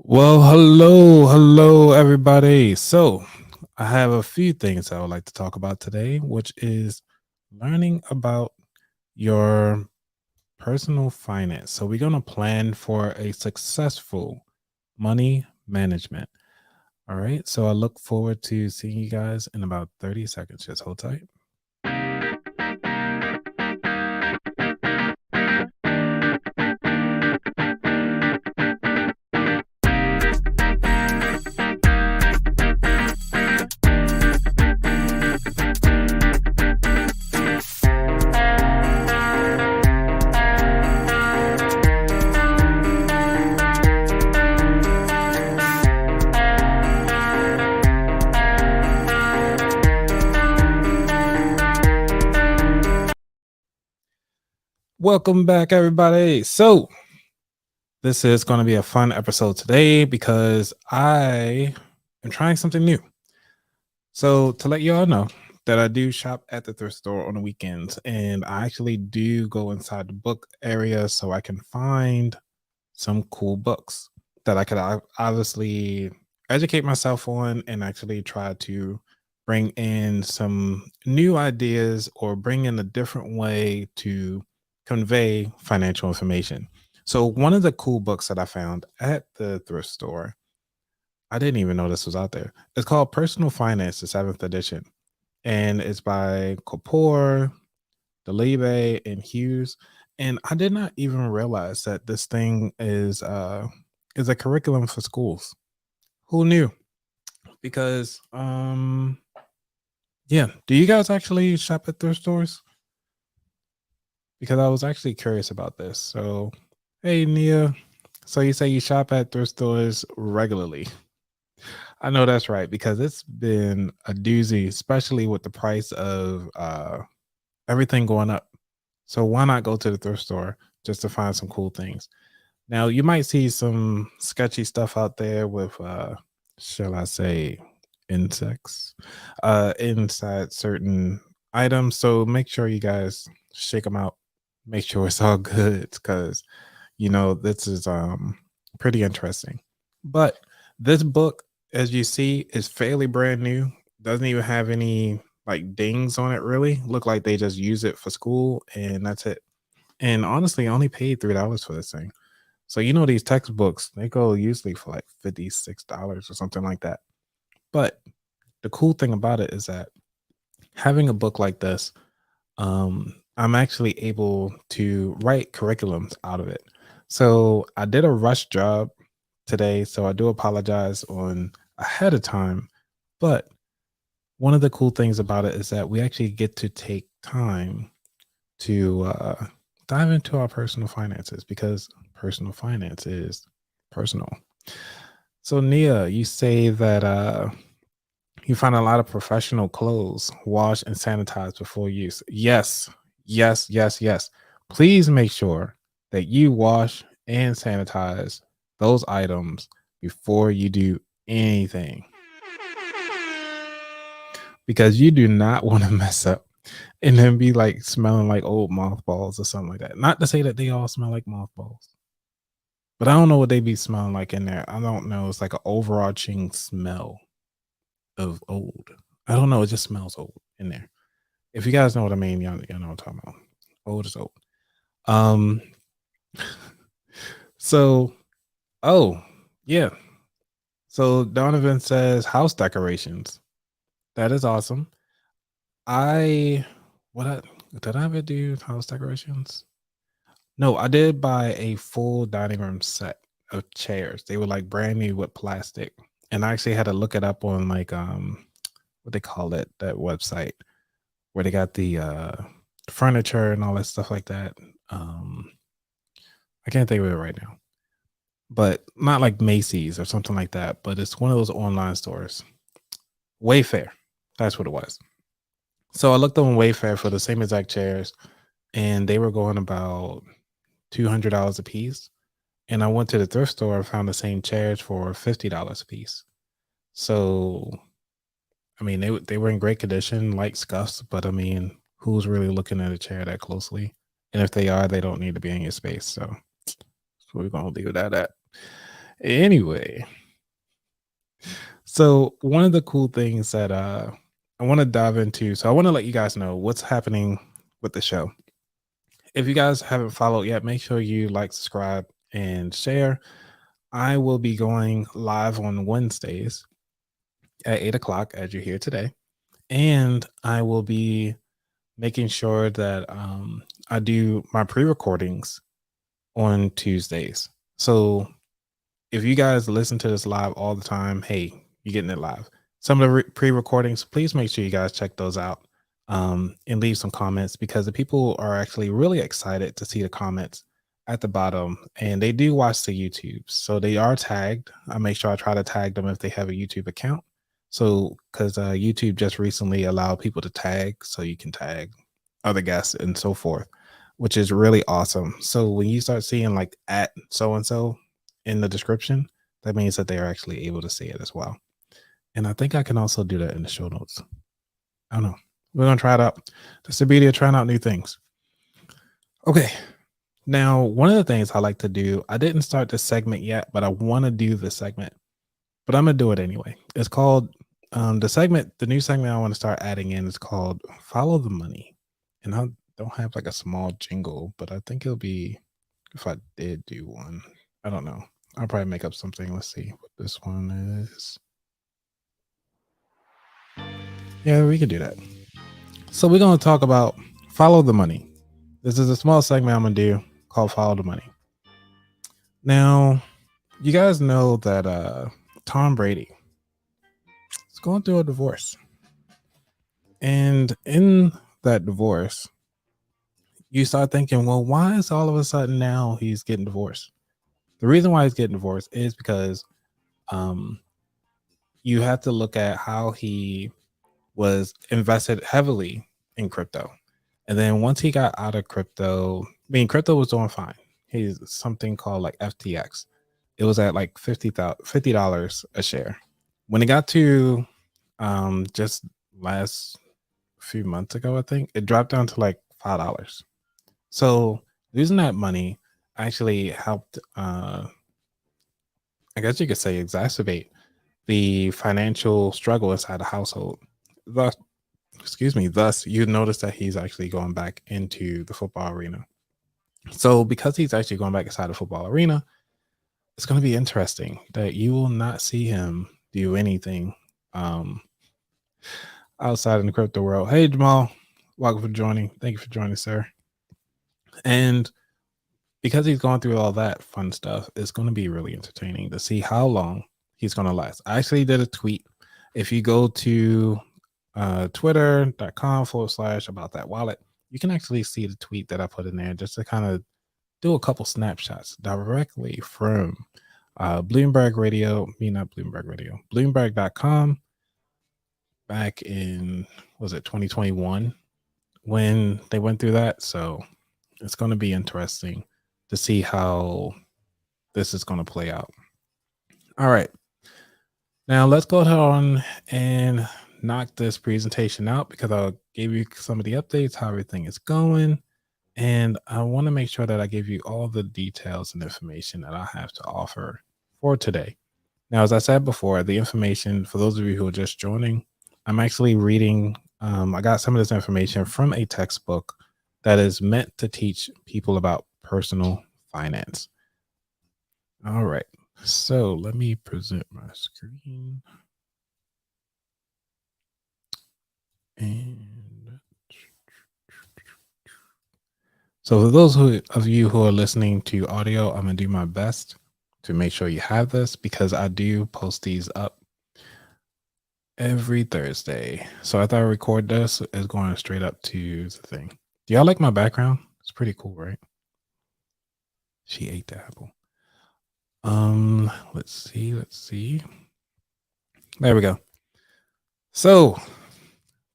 Well, hello, everybody. So, I have a few things I would like to talk about today, which is learning about your personal finance. So, we're going to plan for a successful money management. All right. So, I look forward to seeing you guys in about 30 seconds. Just hold tight. Welcome back, everybody. So, this is going to be a fun episode today because I am trying something new. So to let you all know that I do shop at the thrift store on the weekends, and I actually do go inside the book area so I can find some cool books that I could obviously educate myself on and actually try to bring in some new ideas or bring in a different way to convey financial information. So one of the cool books that I found at the thrift store, I didn't even know this was out there. It's called Personal Finance, the seventh edition, and it's by Kapoor, Delibe, and Hughes. And I did not even realize that this thing is a curriculum for schools. Who knew? Because yeah, do you guys actually shop at thrift stores? Because I was actually curious about this. So, hey Nia, so you say you shop at thrift stores regularly? I know that's right because it's been a doozy, especially with the price of everything going up. So why not go to the thrift store just to find some cool things? Now you might see some sketchy stuff out there with shall I say insects inside certain items. So make sure you guys shake them out. Make sure it's all good because this is pretty interesting. But this book, as you see, is fairly brand new. Doesn't even have any like dings on it really. Look like they just use it for school and that's it. And honestly, I only paid $3 for this thing. So these textbooks, they go usually for like $56 or something like that. But the cool thing about it is that having a book like this, I'm actually able to write curriculums out of it. So I did a rush job today, so I do apologize on ahead of time. But one of the cool things about it is that we actually get to take time to dive into our personal finances because personal finance is personal. So Nia, you say that you find a lot of professional clothes washed and sanitized before use. Yes, yes, yes, yes. Please make sure that you wash and sanitize those items before you do anything because you do not want to mess up and then be like smelling like old mothballs or something like that. Not to say that they all smell like mothballs, but I don't know what they be smelling like in there. I don't know. It's like an overarching smell of old. I don't know. It just smells old in there. If you guys know what I mean, y'all know what I'm talking about. Old is old. Um. So, oh yeah. So Donovan says house decorations. That is awesome. I what I, did I ever do house decorations? No, I did buy a full dining room set of chairs. They were like brand new with plastic, and I actually had to look it up on like what they call it, that website where they got the furniture and all that stuff like that. Um, I can't think of it right now, but not like Macy's or something like that. But it's one of those online stores. Wayfair, that's what it was. So I looked on Wayfair for the same exact chairs, and they were going about $200 a piece. And I went to the thrift store and found the same chairs for $50 a piece. So I mean, they were in great condition, like scuffs, but I mean, who's really looking at a chair that closely? And if they are, they don't need to be in your space. So we're gonna leave that at. Anyway, so one of the cool things that I want to dive into, so I want to let you guys know what's happening with the show. If you guys haven't followed yet, make sure you like, subscribe, and share. I will be going live on Wednesdays at 8 o'clock, as you're here today. And I will be making sure that I do my pre recordings on Tuesdays. So if you guys listen to this live all the time, hey, you're getting it live. Some of the pre-recordings, please make sure you guys check those out and leave some comments because the people are actually really excited to see the comments at the bottom, and they do watch the YouTube, so they are tagged. I make sure I try to tag them if they have a YouTube account. So because YouTube just recently allowed people to tag, so you can tag other guests and so forth, which is really awesome. So when you start seeing like at so and so in the description, that means that they are actually able to see it as well. And I think I can also do that in the show notes. I don't know. We're gonna try it out. That's the beauty of trying out new things. Okay. Now, one of the things I like to do, I didn't start this segment yet, but I want to do this segment, but I'm gonna do it anyway. It's called the new segment I want to start adding in is called Follow the Money. And I don't have like a small jingle, but I think it'll be if I did do one. I don't know. I'll probably make up something. Let's see what this one is. Yeah, we can do that. So we're going to talk about Follow the Money. This is a small segment I'm going to do called Follow the Money. Now, you guys know that Tom Brady is going through a divorce. And in that divorce, you start thinking, well, why is all of a sudden now he's getting divorced? The reason why he's getting divorced is because um, you have to look at how he was invested heavily in crypto. And then once he got out of crypto, I mean, crypto was doing fine. He's something called like FTX. It was at like $50 a share. When it got to just last few months ago, I think it dropped down to like $5. So losing that money actually helped, I guess you could say, exacerbate the financial struggle inside the household. Thus, excuse me, thus you notice that he's actually going back into the football arena. So because he's actually going back inside the football arena, it's going to be interesting that you will not see him do anything um, outside in the crypto world. Hey Jamal, welcome for joining. Thank you for joining, sir. And because he's going through all that fun stuff, it's going to be really entertaining to see how long he's going to last. I actually did a tweet. If you go to twitter.com/ about that wallet, you can actually see the tweet that I put in there just to kind of do a couple snapshots directly from Bloomberg Radio, not Bloomberg Radio, Bloomberg.com back in, was it 2021 when they went through that? So it's going to be interesting to see how this is going to play out. All right. Now let's go on and knock this presentation out because I gave you some of the updates, how everything is going. And I want to make sure that I give you all the details and information that I have to offer for today. Now, as I said before, the information, for those of you who are just joining, I'm actually reading, I got some of this information from a textbook that is meant to teach people about personal finance. All right. So let me present my screen. And so for those of you who are listening to audio, I'm going to do my best to make sure you have this because I do post these up every Thursday. So after I record this, it's going straight up to the thing. Do y'all like my background? It's pretty cool, right? She ate the apple. Let's see. There we go. So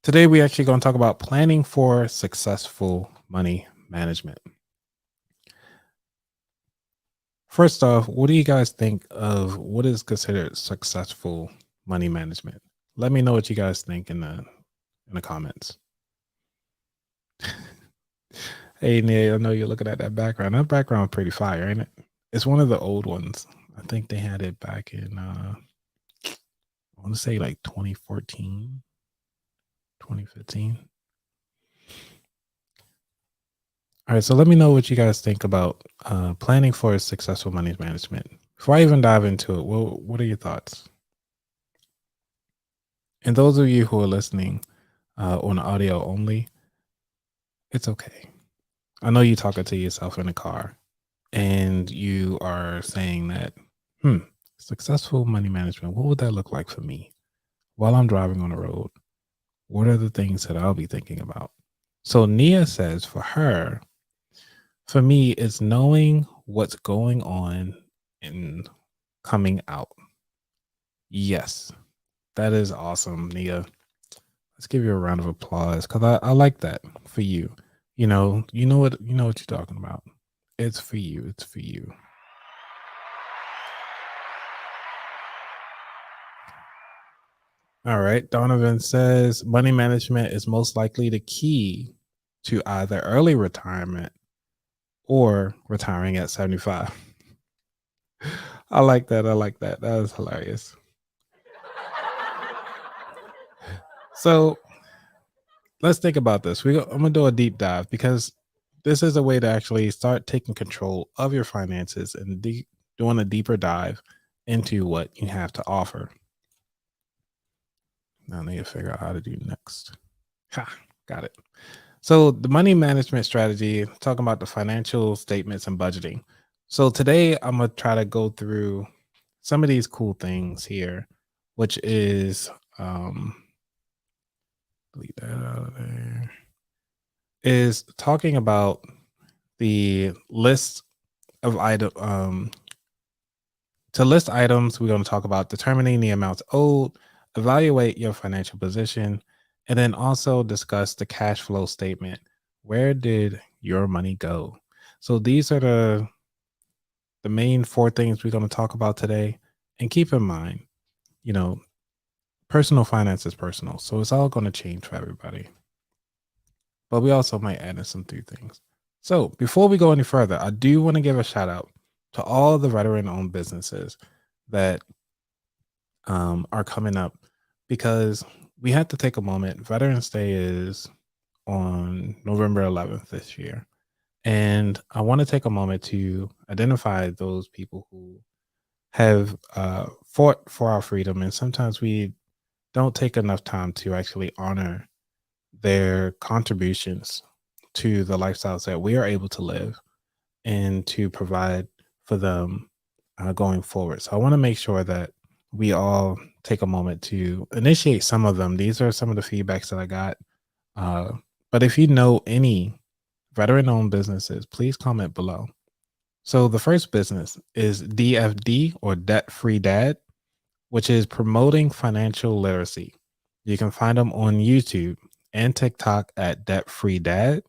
today we actually going to talk about planning for successful money management. First off, what do you guys think of what is considered successful money management? Let me know what you guys think in the comments. Hey, Nia, I know you're looking at that background. That background is pretty fire, ain't it? It's one of the old ones. I think they had it back in I want to say like 2014, 2015. All right, so let me know what you guys think about planning for successful money management. Before I even dive into it, what are your thoughts? And those of you who are listening on audio only, it's okay. I know you're talking to yourself in the car and you are saying that, successful money management, what would that look like for me while I'm driving on the road? What are the things that I'll be thinking about? So Nia says for me, it's knowing what's going on and coming out. Yes, that is awesome, Nia. Let's give you a round of applause because I like that for you. You know what you're talking about. It's for you. It's for you. All right. Donovan says money management is most likely the key to either early retirement or retiring at 75. I like that. I like that. That is hilarious. So let's think about this. I'm gonna do a deep dive because this is a way to actually start taking control of your finances and doing a deeper dive into what you have to offer. Now I need to figure out how to do next. Ha, got it. So the money management strategy, talking about the financial statements and budgeting. So today I'm gonna try to go through some of these cool things here, which is delete that out of there. Is talking about the list of item to list items. We're going to talk about determining the amounts owed, evaluate your financial position, and then also discuss the cash flow statement. Where did your money go? So these are the main four things we're going to talk about today. And keep in mind, you know, personal finance is personal, so it's all going to change for everybody. But we also might add in some 3 things. So before we go any further, I do want to give a shout out to all the veteran-owned businesses that are coming up because we had to take a moment. Veterans Day is on November 11th this year. And I want to take a moment to identify those people who have fought for our freedom. And sometimes we don't take enough time to actually honor their contributions to the lifestyles that we are able to live and to provide for them going forward. So I want to make sure that we all take a moment to initiate some of them. These are some of the feedbacks that I got. But if you know any veteran owned businesses, please comment below. So the first business is DFD or Debt Free Dad, which is promoting financial literacy. You can find them on YouTube and TikTok at Debt Free Dad,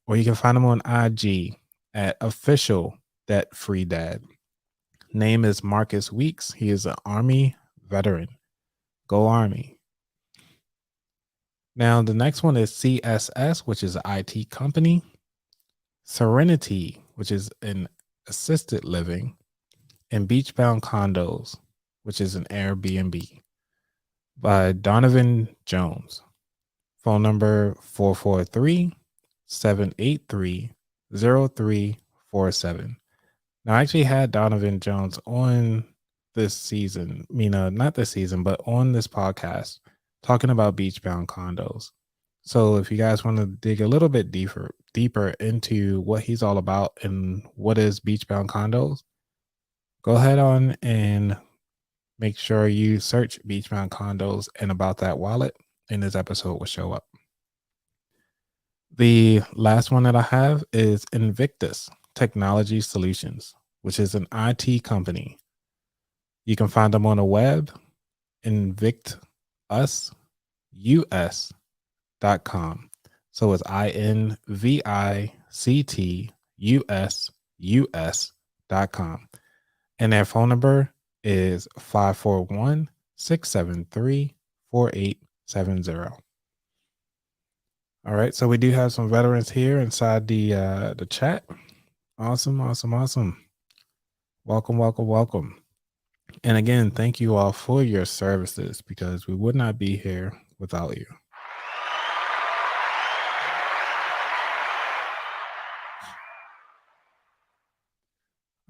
or you can find them on IG at Official Debt Free Dad. Name is Marcus Weeks. He is an Army veteran. Go Army. Now, the next one is CSS, which is an IT company. Serenity, which is an assisted living. And Beachbound Condos, which is an Airbnb by Donovan Jones. Phone number 443 783 0347. Now, I actually had Donovan Jones on this season, not this season, but on this podcast talking about beachbound condos. So if you guys want to dig a little bit deeper into what he's all about and what is beachbound condos, go ahead on and make sure you search beachbound condos and about that wallet, and this episode will show up. The last one that I have is Invictus Technology Solutions, which is an IT company. You can find them on the web, invictus.us.com. So it's invictus.com. And their phone number is 541 673 4870. All right, so we do have some veterans here inside the chat. Awesome. Welcome, welcome, welcome. And again, thank you all for your services because we would not be here without you.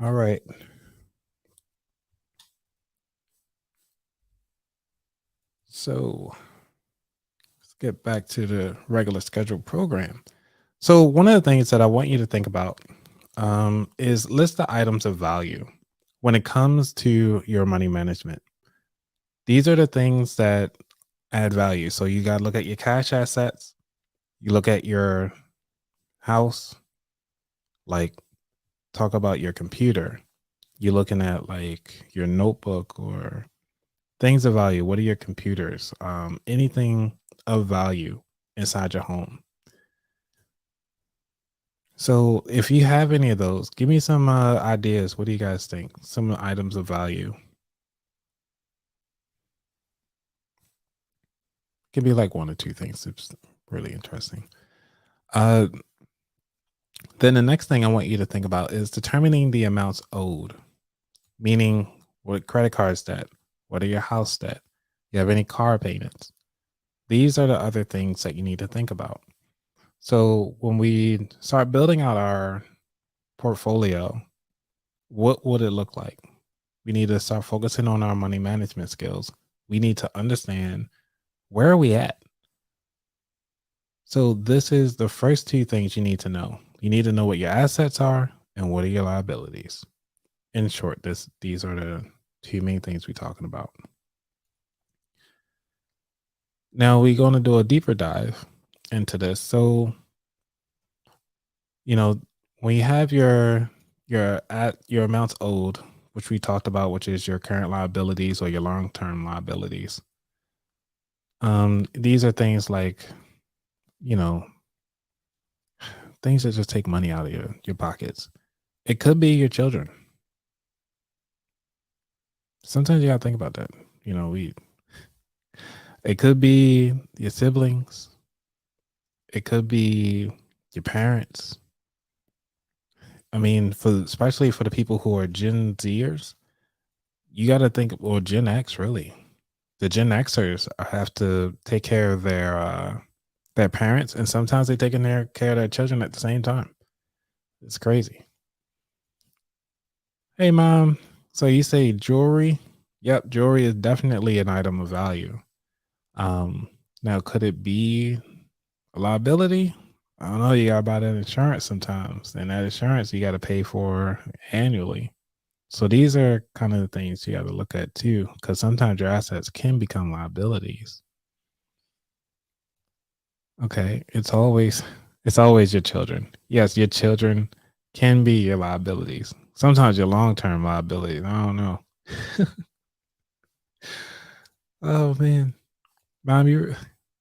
All right. So let's get back to the regular scheduled program. So, one of the things that I want you to think about is list the items of value when it comes to your money management. These are the things that add value. So, you got to look at your cash assets, you look at your house, like talk about your computer. You're looking at like your notebook or things of value. What are your computers? Anything of value inside your home. So, if you have any of those, give me some ideas. What do you guys think? Some items of value. Could be like one or two things. It's really interesting. Uh, then the next thing I want you to think about is determining the amounts owed, meaning what credit cards debt, what are your house debt, you have any car payments. These are the other things that you need to think about. So when we start building out our portfolio, what would it look like? We need to start focusing on our money management skills. We need to understand where are we at? So this is the first two things you need to know. You need to know what your assets are and what are your liabilities. In short, these are the two main things we're talking about. Now we're going to do a deeper dive into this. So, you know, when you have your amounts owed, which we talked about, which is your current liabilities or your long-term liabilities. These are things like, you know, things that just take money out of your pockets. It could be your children. Sometimes you gotta think about that. You know, we it could be your siblings, it could be your parents. I mean, for especially for the people who are Gen Zers, you gotta think or Gen X really. The Gen Xers have to take care of their parents, and sometimes they taking care of their children at the same time. It's crazy. Hey, mom. So you say jewelry? Yep, jewelry is definitely an item of value. Um, Now could it be a liability? I don't know. You gotta buy that insurance sometimes, and that insurance you got to pay for annually. So these are kind of the things you got to look at too, because sometimes your assets can become liabilities. Okay, it's always your children. Yes, your children can be your liabilities. Sometimes your long term liabilities. I don't know. Oh man, mom, you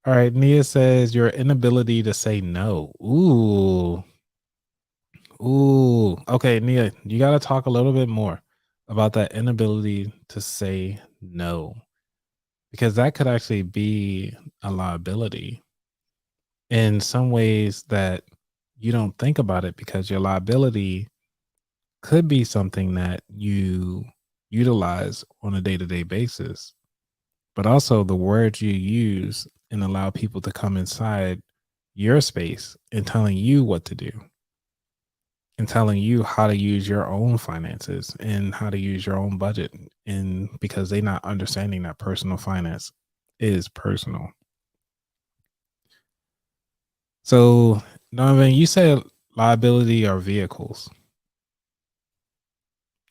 all right? Nia says your inability to say no. Ooh, ooh. Okay, Nia, you got to talk a little bit more about that inability to say no because that could actually be a liability in some ways that you don't think about it because your liability could be something that you utilize on a day-to-day basis, but also the words you use and allow people to come inside your space and telling you what to do and telling you how to use your own finances and how to use your own budget, and because they're not understanding that personal finance is personal. So Donovan, you said liability or vehicles.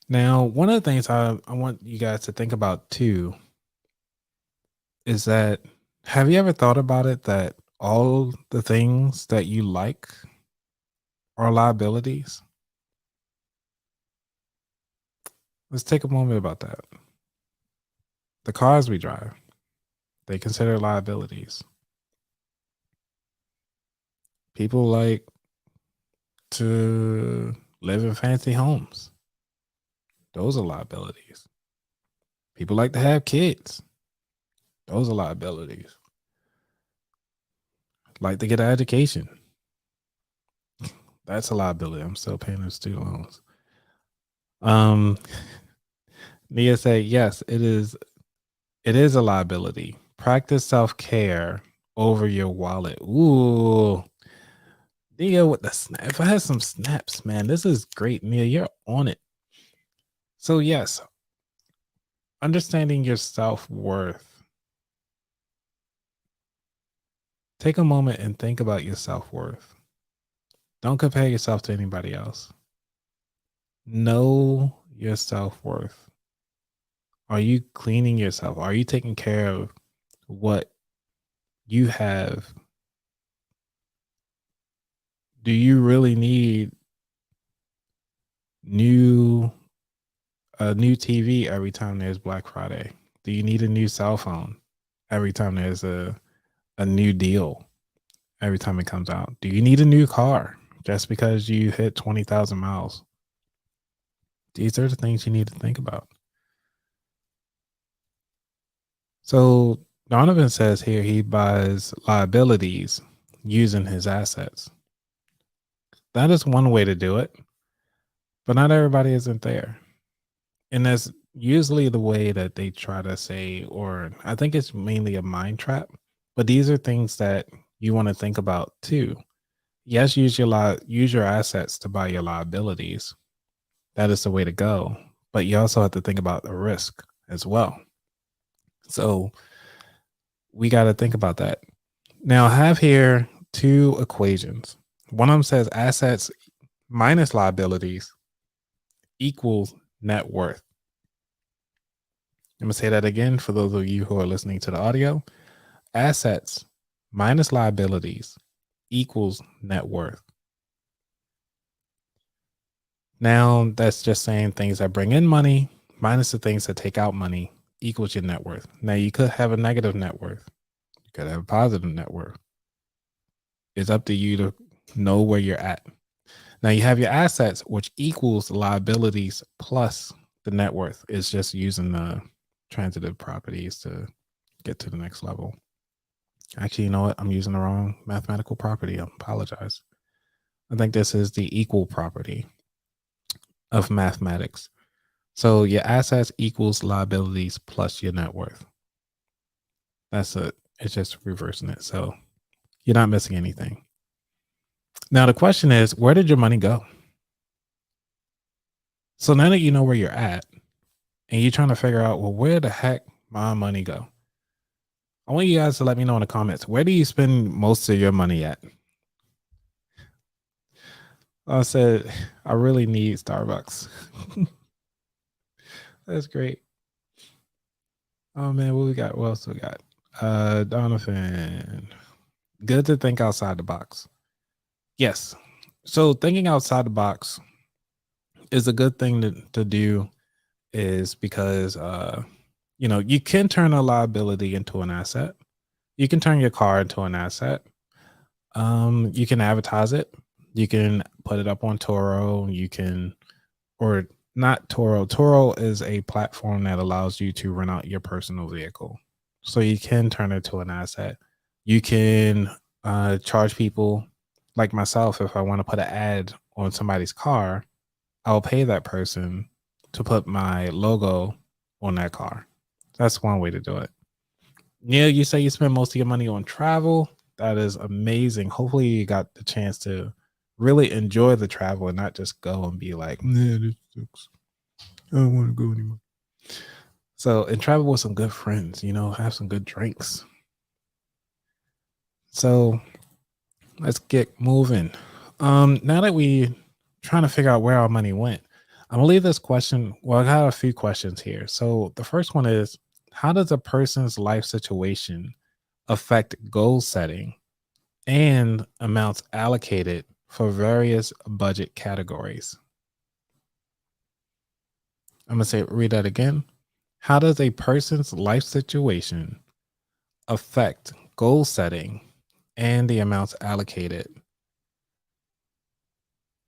Now, one of the things I want you guys to think about too is that have you ever thought about it that all the things that you like are liabilities? Let's take a moment about that. The cars we drive, they consider liabilities. People like to live in fancy homes. Those are liabilities. People like to have kids. Those are liabilities. Like to get an education. That's a liability. I'm still paying those student loans. Um, Nia say yes, it is a liability. Practice self-care over your wallet. Ooh, Nia with the snap. If I had some snaps, man, this is great. Nia, you're on it. So yes, understanding your self-worth. Take a moment and think about your self-worth. Don't compare yourself to anybody else. Know your self-worth. Are you cleaning yourself? Are you taking care of what you have? Do you really need new a new TV every time there's Black Friday? Do you need a new cell phone every time there's a new deal every time it comes out? Do you need a new car just because you hit 20,000 miles? These are the things you need to think about. So Donovan says here he buys liabilities using his assets. That is one way to do it, but not everybody isn't there. And that's usually the way that they try to say, or I think it's mainly a mind trap. But these are things that you want to think about too. Yes, use your assets to buy your liabilities. That is the way to go. But you also have to think about the risk as well. So we got to think about that. Now, I have here two equations. One of them says assets minus liabilities equals net worth. I'm going to say that again for those of you who are listening to the audio. Assets minus liabilities equals net worth. Now, that's just saying things that bring in money minus the things that take out money equals your net worth. Now, you could have a negative net worth, you could have a positive net worth. It's up to you to know where you're at. Now, you have your assets, which equals liabilities plus the net worth. It's just using the transitive properties to get to the next level. Actually, you know what? I'm using the wrong mathematical property. I apologize. I think this is the equal property of mathematics. So your assets equals liabilities plus your net worth. That's it. It's just reversing it. So you're not missing anything. Now, the question is, where did your money go? So now that you know where you're at and you're trying to figure out, well, where the heck my money go? I want you guys to let me know in the comments, where do you spend most of your money at? I said, I really need Starbucks. That's great. Oh man, what we got? What else we got? Donovan. Good to think outside the box. Yes. So thinking outside the box is a good thing to do, is because you can turn a liability into an asset. You can turn your car into an asset. You can advertise it. You can put it up on Toro. You can, or not Toro. Toro is a platform that allows you to rent out your personal vehicle. So you can turn it to an asset. You can charge people like myself. If I want to put an ad on somebody's car, I'll pay that person to put my logo on that car. That's one way to do it. Yeah, you say you spend most of your money on travel. That is amazing. Hopefully, you got the chance to really enjoy the travel and not just go and be like, "Nah, this sucks. I don't want to go anymore." So, and travel with some good friends, have some good drinks. So, let's get moving. Now that we trying to figure out where our money went, I'm gonna leave this question. Well, I got a few questions here. So, the first one is, how does a person's life situation affect goal setting and amounts allocated for various budget categories? I'm going to read that again. How does a person's life situation affect goal setting and the amounts allocated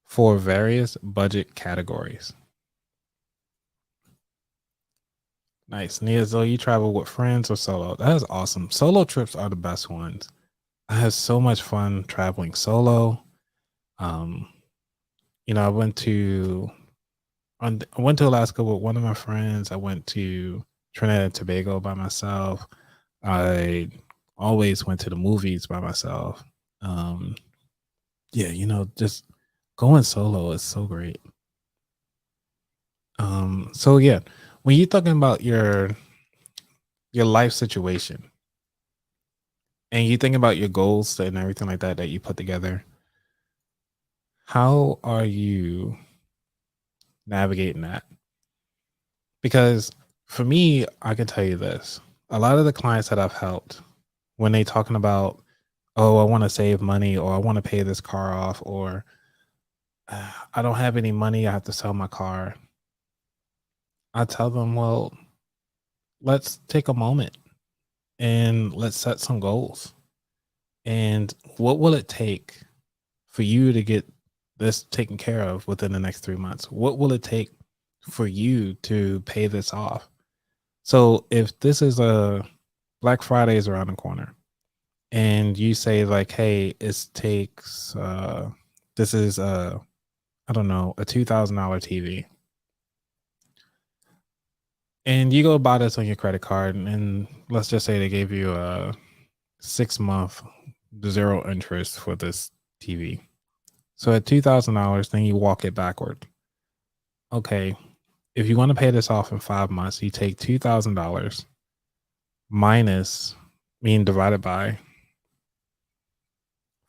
for various budget categories? Nice. Nia, so you travel with friends or solo? That is awesome. Solo trips are the best ones. I had so much fun traveling solo. Um, I went to I went to Alaska with one of my friends. I went to Trinidad and Tobago by myself. I always went to the movies by myself. Um, yeah, just going solo is so great. So yeah, when you're talking about your life situation and you think about your goals and everything like that you put together, how are you navigating that? Because for me, I can tell you this. A lot of the clients that I've helped, when they talking about, oh, I want to save money or I want to pay this car off or I don't have any money, I have to sell my car. I tell them, well, let's take a moment and let's set some goals. And what will it take for you to get this taken care of within the next 3 months? What will it take for you to pay this off? So if this is a Black Friday is around the corner and you say like, hey, it takes this is I don't know, a $2,000 TV. And you go buy this on your credit card and let's just say they gave you a 6 month zero interest for this TV. So at $2,000, then you walk it backward. Okay, if you want to pay this off in 5 months, you take $2,000 minus being divided by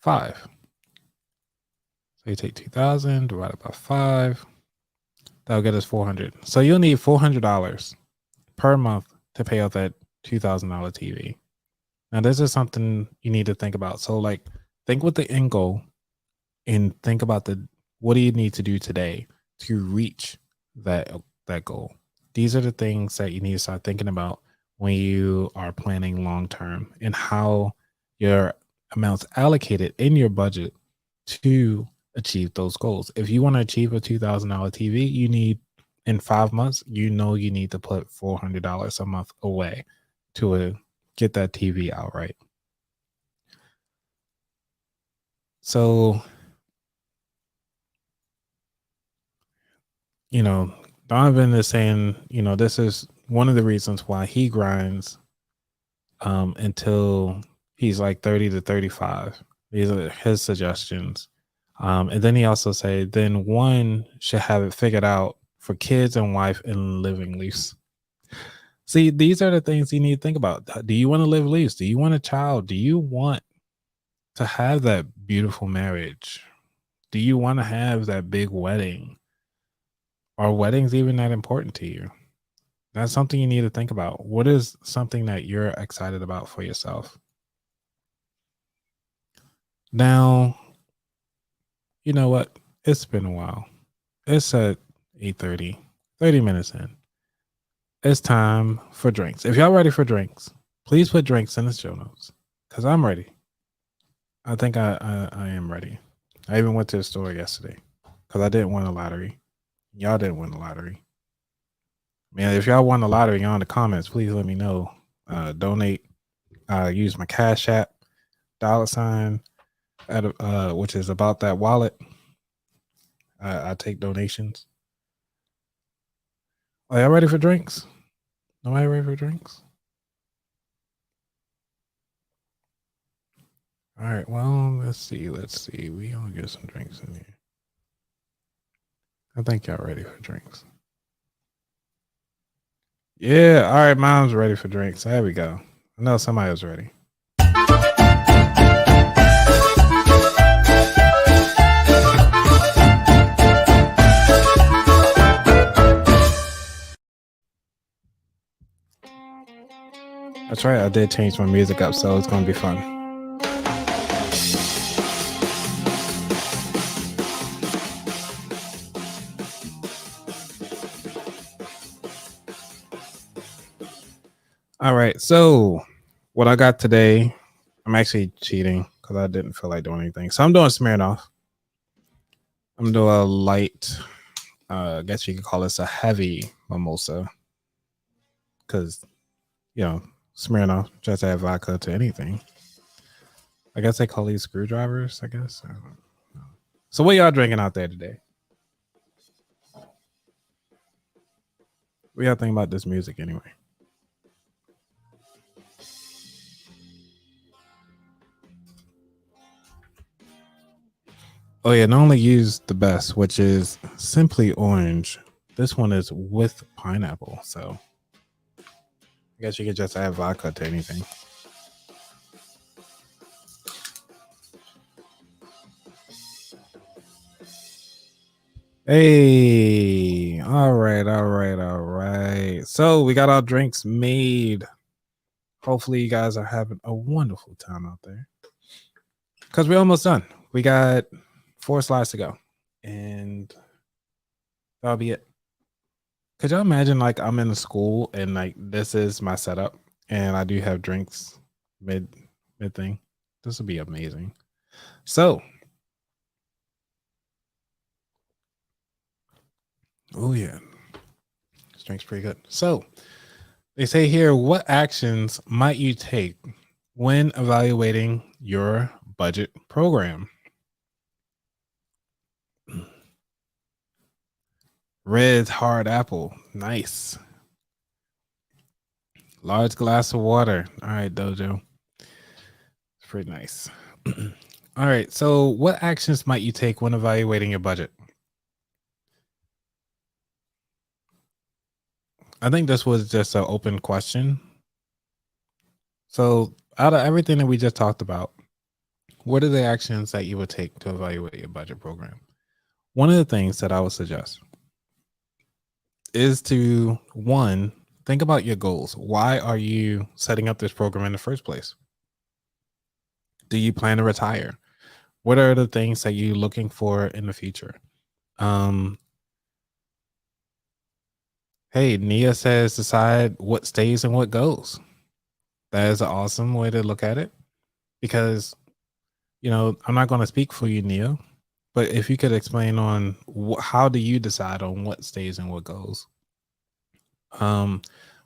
5. So you take 2,000 divided by 5. That'll get us 400. So you'll need $400 per month to pay off that $2,000 TV. Now, this is something you need to think about. So, like, think with the end goal and think about what do you need to do today to reach that goal. These are the things that you need to start thinking about when you are planning long term and how your amounts allocated in your budget to achieve those goals. If you want to achieve a $2,000 TV, you need in 5 months, you need to put $400 a month away to get that TV outright. So, Donovan is saying, this is one of the reasons why he grinds until he's like 30 to 35. These are his suggestions. And then he also said, then one should have it figured out for kids and wife and living loose. See, these are the things you need to think about. Do you want to live loose? Do you want a child? Do you want to have that beautiful marriage? Do you want to have that big wedding? Are weddings even that important to you? That's something you need to think about. What is something that you're excited about for yourself? Now, you know what? It's been a while. It's at 8:30, 30 minutes in. It's time for drinks. If y'all ready for drinks, please put drinks in the show notes because I'm ready. I think I am ready. I even went to the store yesterday because I didn't win the lottery. Y'all didn't win the lottery. Man, if y'all won the lottery, y'all in the comments, please let me know. Donate. Use my Cash App, $, which is about that wallet. I take donations. Are y'all ready for drinks? Nobody ready for drinks? All right. Well, let's see. We gonna get some drinks in here. I think y'all ready for drinks. Yeah. All right. Mom's ready for drinks. There we go. I know somebody was ready. That's right. I did change my music up, so it's gonna be fun. All right. So what I got today, I'm actually cheating because I didn't feel like doing anything. So I'm doing Smirnoff. I'm doing a light, I guess you could call this a heavy mimosa. Because, Smirnoff just add vodka to anything. I guess they call these screwdrivers, I guess. I don't know. So what y'all drinking out there today? We gotta think about this music anyway. Oh yeah, not only use the best, which is simply orange. This one is with pineapple, so I guess you could just add vodka to anything. Hey, all right, all right, all right. So we got our drinks made. Hopefully, you guys are having a wonderful time out there because we're almost done. We got 4 slides to go, and that'll be it. Could y'all imagine like I'm in a school and like this is my setup, and I do have drinks mid thing? This would be amazing. So, oh yeah, this drink's pretty good. So they say here, what actions might you take when evaluating your budget program? Red hard apple. Nice. Large glass of water. All right, Dojo. It's pretty nice. All right. So, what actions might you take when evaluating your budget? I think this was just an open question. So, out of everything that we just talked about, what are the actions that you would take to evaluate your budget program? One of the things that I would suggest is to one, think about your goals. Why are you setting up this program in the first place? Do you plan to retire? What are the things that you're looking for in the future? Hey, Nia says decide what stays and what goes. That is an awesome way to look at it because, I'm not going to speak for you, Nia, but if you could explain on how do you decide on what stays and what goes? But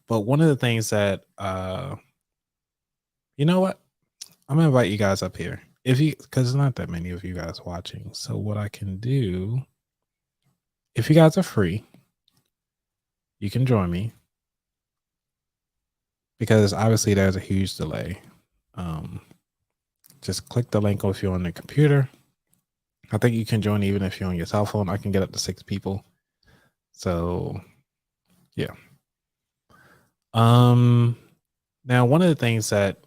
one of the things that, you know what? I'm gonna invite you guys up here because there's not that many of you guys watching. So what I can do, if you guys are free, you can join me because obviously there's a huge delay. Just click the link if you're on the computer. I think you can join even if you're on your cell phone. I can get up to 6 people. So yeah. Now one of the things that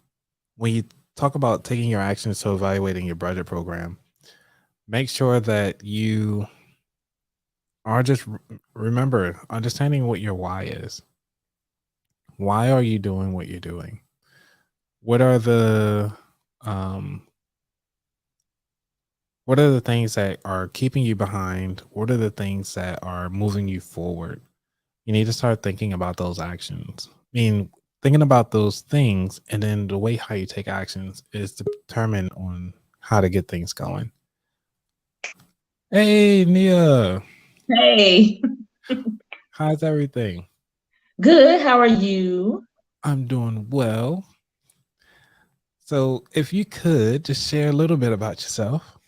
when you talk about taking your actions to evaluating your budget program, make sure that you are just remember understanding what your why is. Why are you doing what you're doing? What are the things that are keeping you behind? What are the things that are moving you forward? You need to start thinking about those actions. I mean, thinking about those things and then the way how you take actions is determined on how to get things going. Hey, Nia. Hey. How's everything? Good. How are you? I'm doing well. So, if you could just share a little bit about yourself.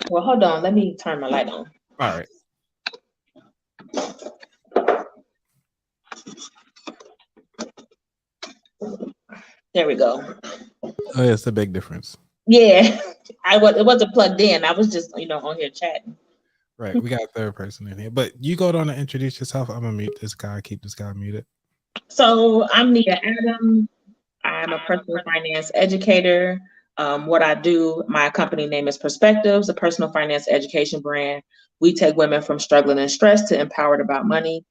Well, hold on. Let me turn my light on. All right. There we go. Oh, yeah, it's a big difference. Yeah. It wasn't plugged in. I was just, on here chatting. Right. We got a third person in here. But you go on and introduce yourself. I'm going to mute this guy, keep this guy muted. So I'm Nia Adams. I'm a personal finance educator. What I do, my company name is Perspectives, a personal finance education brand. We take women from struggling and stress to empowered about money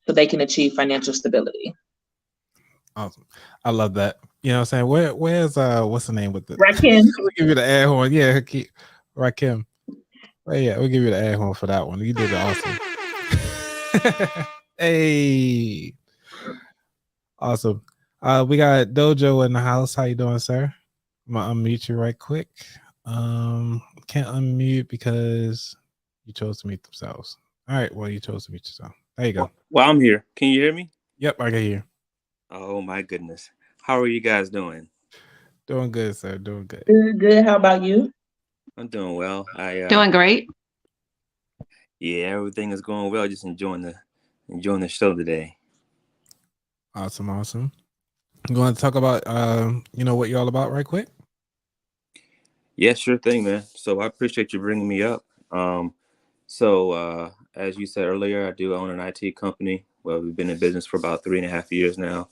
so they can achieve financial stability. Awesome. I love that. You know what I'm saying? Where's what's the name with the Rakim. we'll give you the air horn. Yeah, Rakim. Well, yeah, we'll give you the air horn for that one. You did it awesome. Hey. Awesome. We got Dojo in the house. How you doing, sir? I'm gonna unmute you right quick. Can't unmute because you chose to mute themselves. All right, well, you chose to mute yourself. There you go. Well, I'm here. Can you hear me? Yep, I can hear. Oh my goodness. How are you guys doing? Doing good, sir. Doing good. Good. How about you? I'm doing well. Doing great. Yeah, everything is going well. Just enjoying the show today. Awesome. You want to talk about what you're all about right quick? Yeah, sure thing, man. So I appreciate you bringing me up. As you said earlier, I do own an IT company. Well, we've been in business for about 3.5 years now.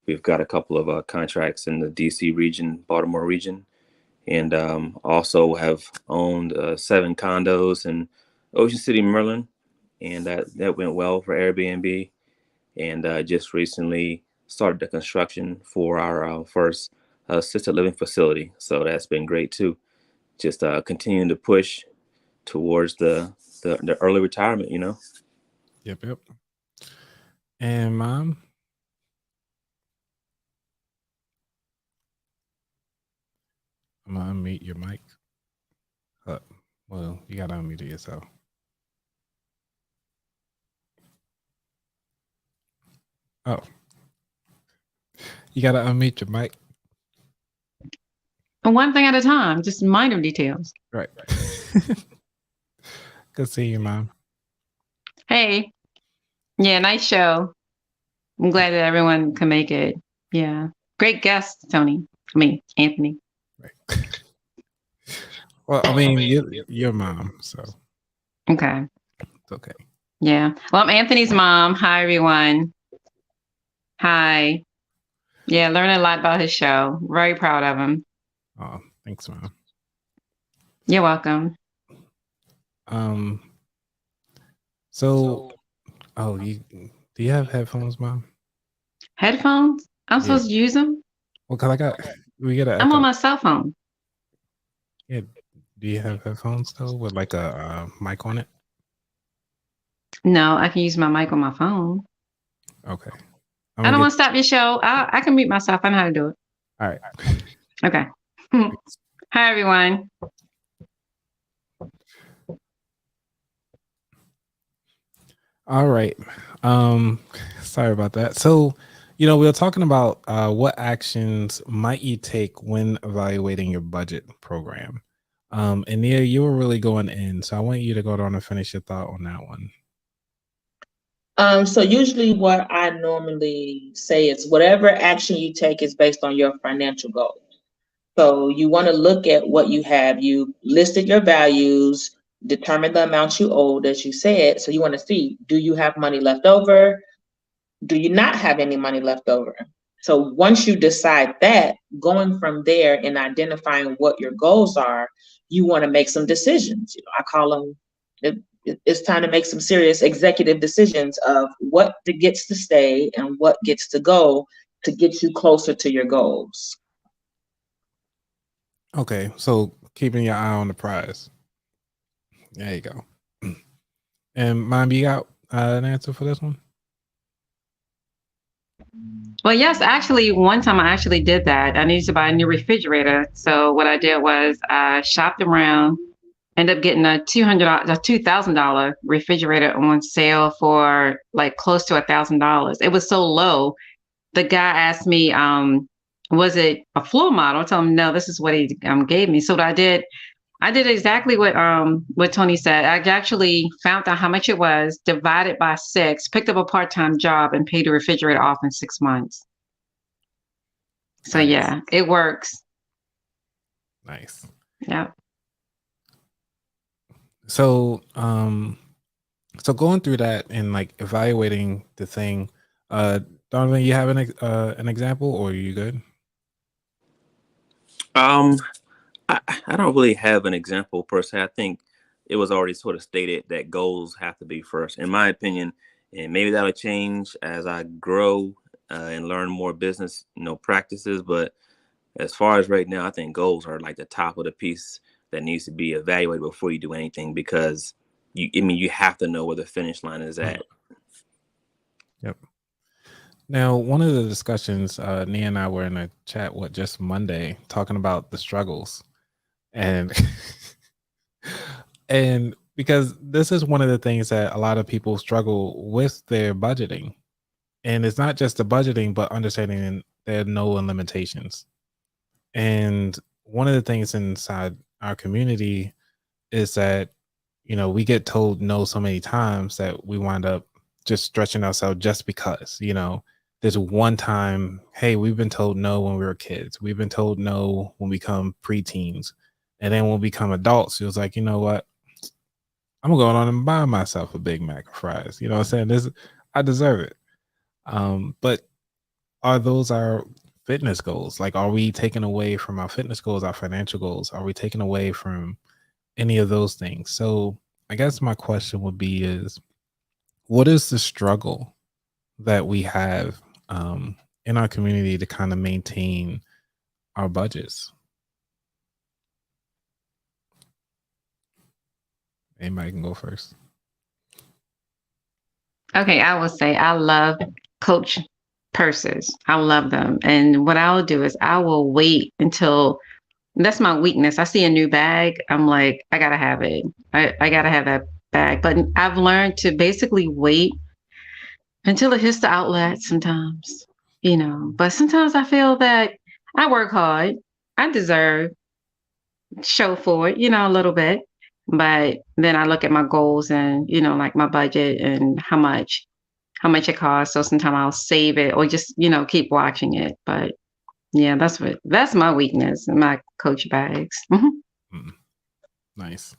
We've got a couple of contracts in the DC region, Baltimore region, and also have owned 7 condos in Ocean City, Maryland, and that went well for Airbnb. And just recently started the construction for our first assisted living facility. So that's been great too. Just continuing to push towards the early retirement, Yep. And mom, I'm gonna unmute your mic. Well, you gotta unmute it yourself. Oh, you gotta unmute your mic. One thing at a time, just minor details. Right. Good seeing you, mom. Hey, yeah, nice show. I'm glad that everyone can make it. Yeah, great guest, Tony. Anthony. Right. Well, I mean, you're your mom, so Okay. it's okay. Yeah. Well, I'm Anthony's mom. Hi, everyone. Hi. Yeah, learning a lot about his show. Very proud of him. Oh, thanks, mom. You're welcome. So, do you have headphones, mom? Headphones? I'm Yeah. supposed to use them? Well, cause we get an I'm echo. on my cell phone. Yeah. Do you have headphones though, with like a mic on it? No, I can use my mic on my phone. Okay. I don't want to stop your show. I can mute myself. I know how to do it. All right. Okay. Hi, everyone. All right. Sorry about that. So, we were talking about what actions might you take when evaluating your budget program. And Nia, you were really going in, so I want you to go on and finish your thought on that one. So usually what I normally say is whatever action you take is based on your financial goals. So you want to look at what you have. You listed your values, determine the amount you owed, as you said. So you want to see, do you have money left over? Do you not have any money left over? So once you decide that, going from there and identifying what your goals are, you want to make some decisions. I call them, it's time to make some serious executive decisions of what gets to stay and what gets to go to get you closer to your goals. Okay, so keeping your eye on the prize. There you go. And Mom, you got an answer for this one? Well, yes, actually, one time I actually did that. I needed to buy a new refrigerator. So what I did was I shopped around, ended up getting a $2,000 refrigerator on sale for like close to $1,000. It was so low. The guy asked me, was it a floor model? I told him, no, this is what he gave me. So what I did exactly what Tony said. I actually found out how much it was, divided by 6, picked up a part-time job, and paid the refrigerator off in 6 months. So Nice. yeah, it works. Nice. Yeah. So, so going through that and like evaluating the thing, Donovan, you have an example, or are you good? I don't really have an example per se. I think it was already sort of stated that goals have to be first, in my opinion, and maybe that'll change as I grow and learn more business, practices. But as far as right now, I think goals are like the top of the piece that needs to be evaluated before you do anything, because you have to know where the finish line is at. Yep. Now, one of the discussions, Nia and I were in a chat just Monday talking about the struggles, and and because this is one of the things that a lot of people struggle with their budgeting, and it's not just the budgeting, but understanding there are no limitations. And one of the things inside our community is that we get told no so many times that we wind up just stretching ourselves just because this one time, hey, we've been told no when we were kids. We've been told no when we become preteens. And then when we become adults, it was like, you know what? I'm gonna go on and buy myself a Big Mac of fries. You know what I'm saying? I deserve it. But are those our fitness goals? Like, are we taking away from our fitness goals, our financial goals? Are we taking away from any of those things? So I guess my question would be is, what is the struggle that we have in our community to kind of maintain our budgets? Anybody can go first. Okay, I will say I love Coach purses. I love them. And what I'll do is I will wait until that's my weakness. I see a new bag. I'm like, I gotta have it. I gotta have that bag. But I've learned to basically wait until it hits the outlet sometimes, But sometimes I feel that I work hard. I deserve show for it, a little bit. But then I look at my goals and, like my budget and how much it costs. So sometimes I'll save it or just, keep watching it. But yeah, that's my weakness, my Coach bags. Nice.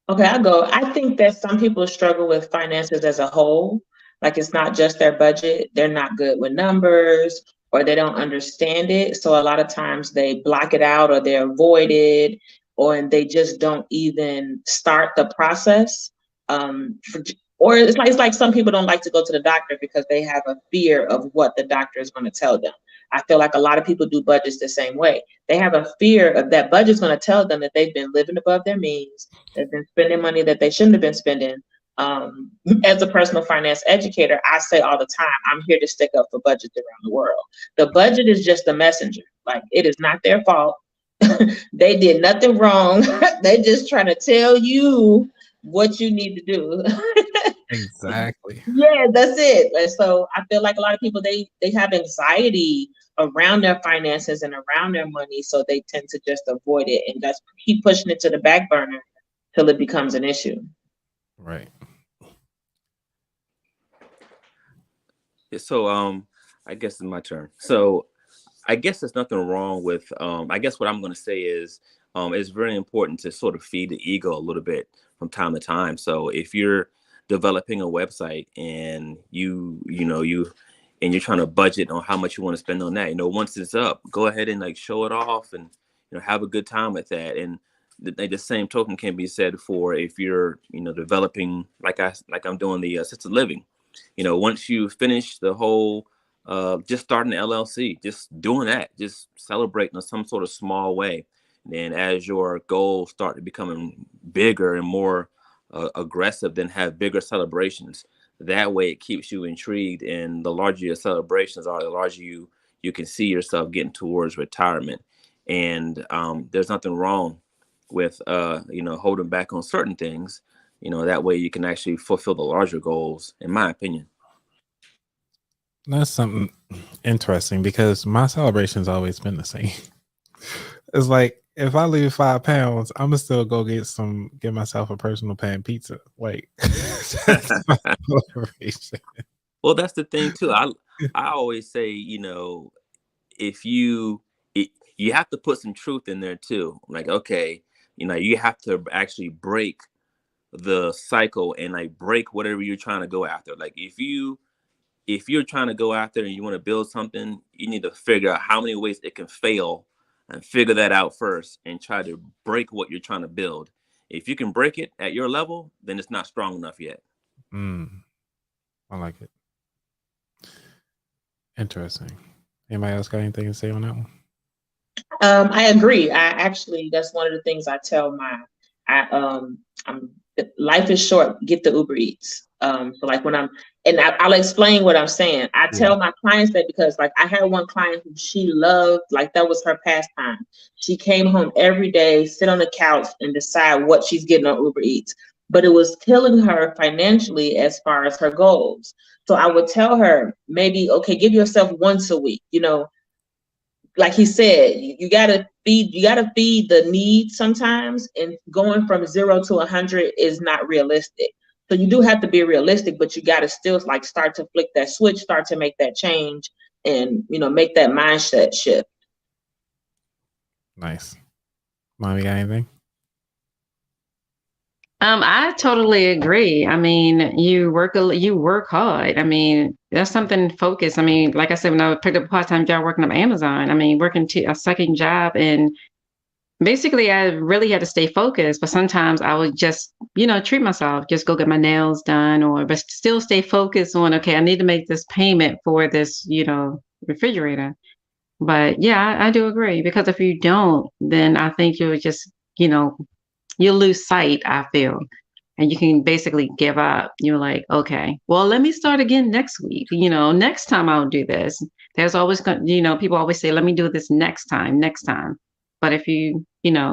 Okay, I'll go. I think that some people struggle with finances as a whole. Like it's not just their budget. They're not good with numbers or they don't understand it. So a lot of times they block it out or they avoid it or they just don't even start the process. Or it's like some people don't like to go to the doctor because they have a fear of what the doctor is going to tell them. I feel like a lot of people do budgets the same way. They have a fear of that budget's going to tell them that they've been living above their means. They've been spending money that they shouldn't have been spending. As a personal finance educator, I say all the time, I'm here to stick up for budgets around the world. The budget is just a messenger. Like it is not their fault. They did nothing wrong. They just trying to tell you what you need to do. Exactly. Yeah, that's it. And so I feel like a lot of people they have anxiety around their finances and around their money, so they tend to just avoid it and just keep pushing it to the back burner till it becomes an issue. Right. So I guess it's my turn. So I guess there's nothing wrong with I guess what I'm going to say is it's very important to sort of feed the ego a little bit from time to time. So if you're developing a website and you're trying to budget on how much you want to spend on that, once it's up, go ahead and like show it off and have a good time with that. And the same token can be said for if you're developing like I'm doing the assisted living. Once you finish the whole just starting the LLC, just doing that, just celebrating in some sort of small way. And then as your goals start to becoming bigger and more aggressive, then have bigger celebrations. That way it keeps you intrigued, and the larger your celebrations are, the larger you can see yourself getting towards retirement. And there's nothing wrong with holding back on certain things. That way you can actually fulfill the larger goals, in my opinion. That's something interesting because my celebration's always been the same. It's like if I lose 5 pounds, I'm gonna still go get myself a personal pan pizza. Like that's my celebration. Well, that's the thing too. I always say, if you have to put some truth in there too. Like, okay, you have to actually break the cycle and like break whatever you're trying to go after. Like if you're trying to go after and you want to build something, you need to figure out how many ways it can fail and figure that out first and try to break what you're trying to build. If you can break it at your level, then it's not strong enough yet. I like it. Interesting. Anybody else got anything to say on that one? I agree. That's one of the things I tell life is short. Get the Uber Eats. So like I'll explain what I'm saying. I tell my clients that because like I had one client who she loved, like that was her pastime. She came home every day, sit on the couch and decide what she's getting on Uber Eats. But it was killing her financially as far as her goals. So I would tell her maybe, okay, give yourself once a week, like he said, you gotta feed the need sometimes, and going from 0 to 100 is not realistic. So you do have to be realistic, but you got to still like start to flick that switch, start to make that change, and make that mindset shift. Nice. Mom, you got anything? I totally agree. I mean, you work hard. I mean, that's something focused. I mean, like I said, when I picked up a part-time job working at Amazon, I mean, working a second job, and basically I really had to stay focused. But sometimes I would just, treat myself, just go get my nails done, but still stay focused on, okay, I need to make this payment for this, refrigerator. But yeah, I do agree, because if you don't, then I think you'll just, you lose sight, I feel. And you can basically give up. You're like, okay, well, let me start again next week. Next time I'll do this. There's always, people always say, let me do this next time, next time. But if you,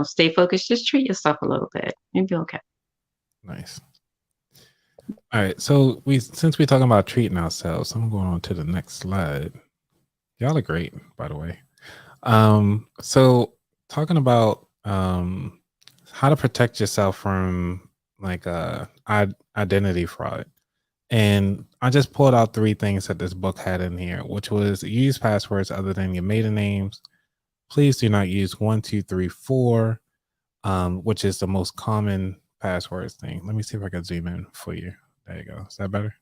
stay focused, just treat yourself a little bit and be okay. Nice. All right. So since we're talking about treating ourselves, I'm going on to the next slide. Y'all are great, by the way. So talking about how to protect yourself from like identity fraud. And I just pulled out 3 things that this book had in here, which was use passwords other than your maiden names. Please do not use 1, 2, 3, 4, which is the most common passwords thing. Let me see if I can zoom in for you. There you go. Is that better?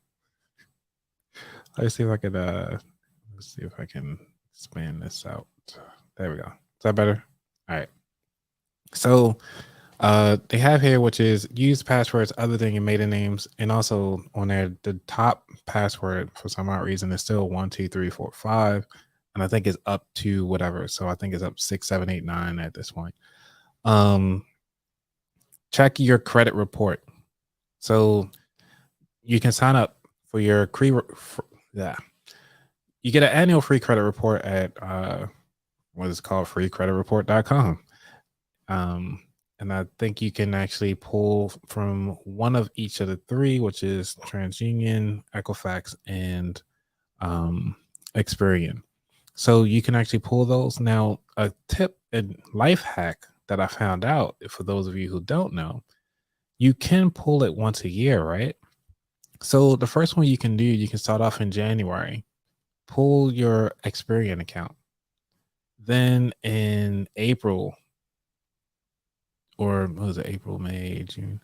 Let's see if I could let's see if I can expand this out. There we go. Is that better? All right. So they have here, which is use passwords other than your maiden names, and also on there, the top password for some odd reason is still 1, 2, 3, 4, 5, and I think it's up to whatever. So I think it's up 6, 7, 8, 9 at this point. Check your credit report. So you can sign up for your you get an annual free credit report at what is called freecreditreport.com. And I think you can actually pull from one of each of the 3, which is TransUnion, Equifax, and Experian. So you can actually pull those. Now, a tip and life hack that I found out, for those of you who don't know, you can pull it once a year, right? So the first one you can do, you can start off in January, pull your Experian account. Then in April, or what was it, April, May, June,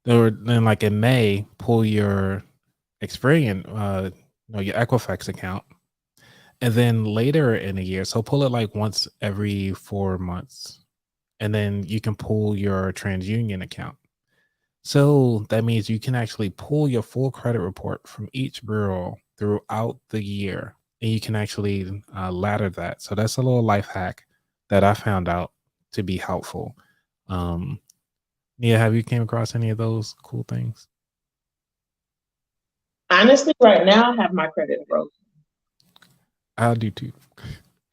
or then like in May, pull your Experian, your Equifax account. And then later in the year, so pull it like once every 4 months. And then you can pull your TransUnion account. So that means you can actually pull your full credit report from each bureau throughout the year. And you can actually ladder that. So that's a little life hack that I found out to be helpful. Nia, have you came across any of those cool things? Honestly, right now I have my credit frozen. I do too.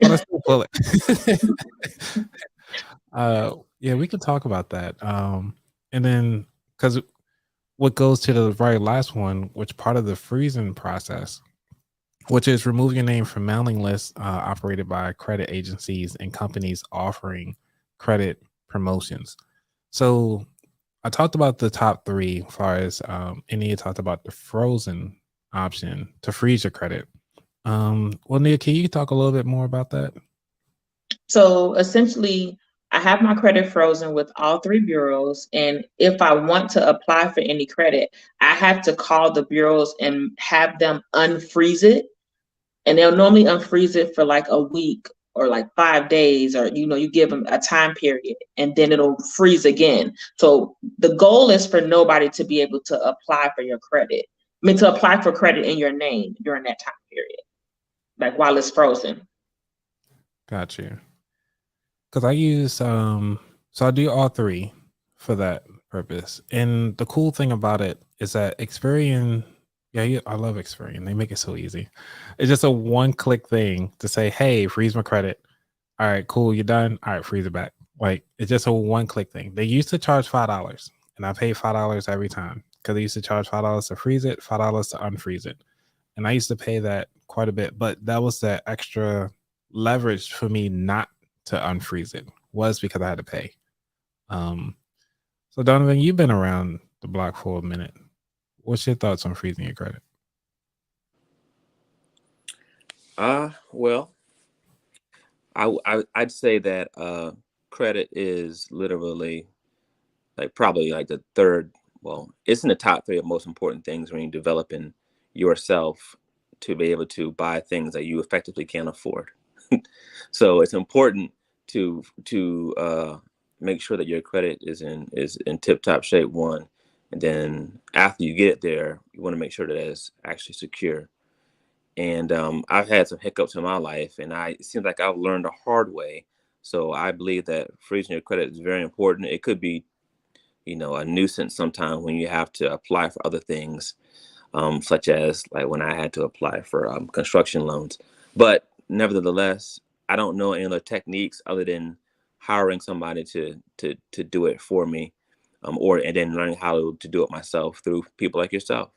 But I still pull it. Yeah, we can talk about that. And then because what goes to the very last one, which part of the freezing process, which is remove your name from mailing lists operated by credit agencies and companies offering credit promotions. So I talked about the top 3 as far as Nia talked about the frozen option to freeze your credit. Well, Nia, can you talk a little bit more about that? So essentially, I have my credit frozen with all 3 bureaus. And if I want to apply for any credit, I have to call the bureaus and have them unfreeze it. And they'll normally unfreeze it for like a week or like 5 days, or you give them a time period, and then it'll freeze again. So the goal is for nobody to be able to apply for your credit. I mean, to apply for credit in your name during that time period, like while it's frozen. Got you. Because I use so I do all 3 for that purpose. And the cool thing about it is that Experian, I love Experian. They make it so easy. It's just a one-click thing to say, hey, freeze my credit. All right, cool, you're done. All right, freeze it back. Like, it's just a one-click thing. They used to charge $5, and I pay $5 every time because they used to charge $5 to freeze it, $5 to unfreeze it. And I used to pay that quite a bit, but that was the extra leverage for me not to unfreeze it, was because I had to pay. So Donovan, you've been around the block for a minute. What's your thoughts on freezing your credit? Well, I'd say that credit is literally like probably like the third. Well, it's in the top three of most important things when you're developing yourself to be able to buy things that you effectively can't afford. So it's important to make sure that your credit is in tip top shape. One, and then after you get there, you want to make sure that it's actually secure. And I've had some hiccups in my life, and it seems like I've learned the hard way. So I believe that freezing your credit is very important. It could be, a nuisance sometimes when you have to apply for other things, such as like when I had to apply for construction loans. But nevertheless, I don't know any other techniques other than hiring somebody to do it for me, and then learning how to do it myself through people like yourself.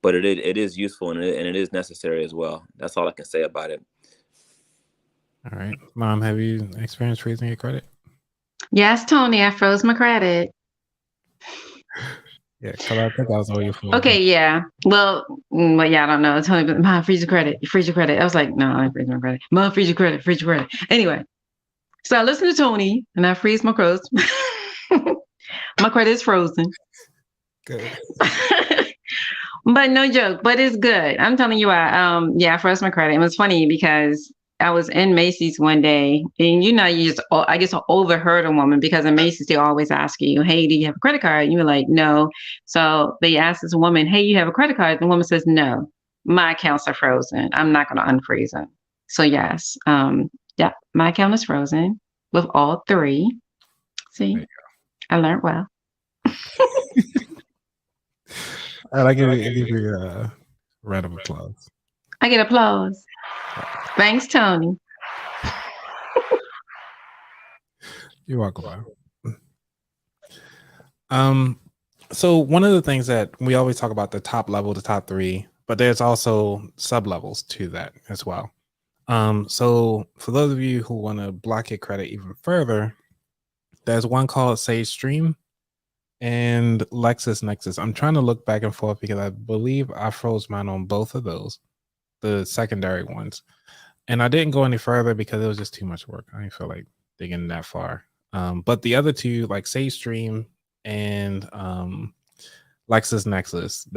But it is useful, and it is necessary as well. That's all I can say about it. All right, Mom, have you experienced freezing your credit? Yes, Tony, I froze my credit. Yeah, because I think I was all your fault. Okay, yeah. Well, yeah, I don't know. Tony, but Mom, freeze your credit. You freeze your credit. I was like, no, I ain't freezing my credit. Mom, freeze your credit. Freeze your credit. Anyway, so I listened to Tony and I freeze my credit. My credit is frozen. Good. But no joke, but it's good. I'm telling you, I froze my credit. It was funny because I was in Macy's one day, and I just overheard a woman because in Macy's they always ask you, "Hey, do you have a credit card?" And you were like, "No." So they asked this woman, "Hey, you have a credit card?" The woman says, "No, my accounts are frozen. I'm not going to unfreeze them." So yes, yeah, my account is frozen with all three. There See, you I learned well. All right, I give you a round of applause. I get applause. Thanks, Tony. You're welcome, Mom. So one of the things that we always talk about the top level, the top three, but there's also sub levels to that as well. So for those of you who want to block your credit even further, there's one called Sage Stream and LexisNexis. I'm trying to look back and forth because I believe I froze mine on both of those, the secondary ones. And I didn't go any further because it was just too much work. I didn't feel like digging that far. But the other two, like Sage Stream and LexisNexis,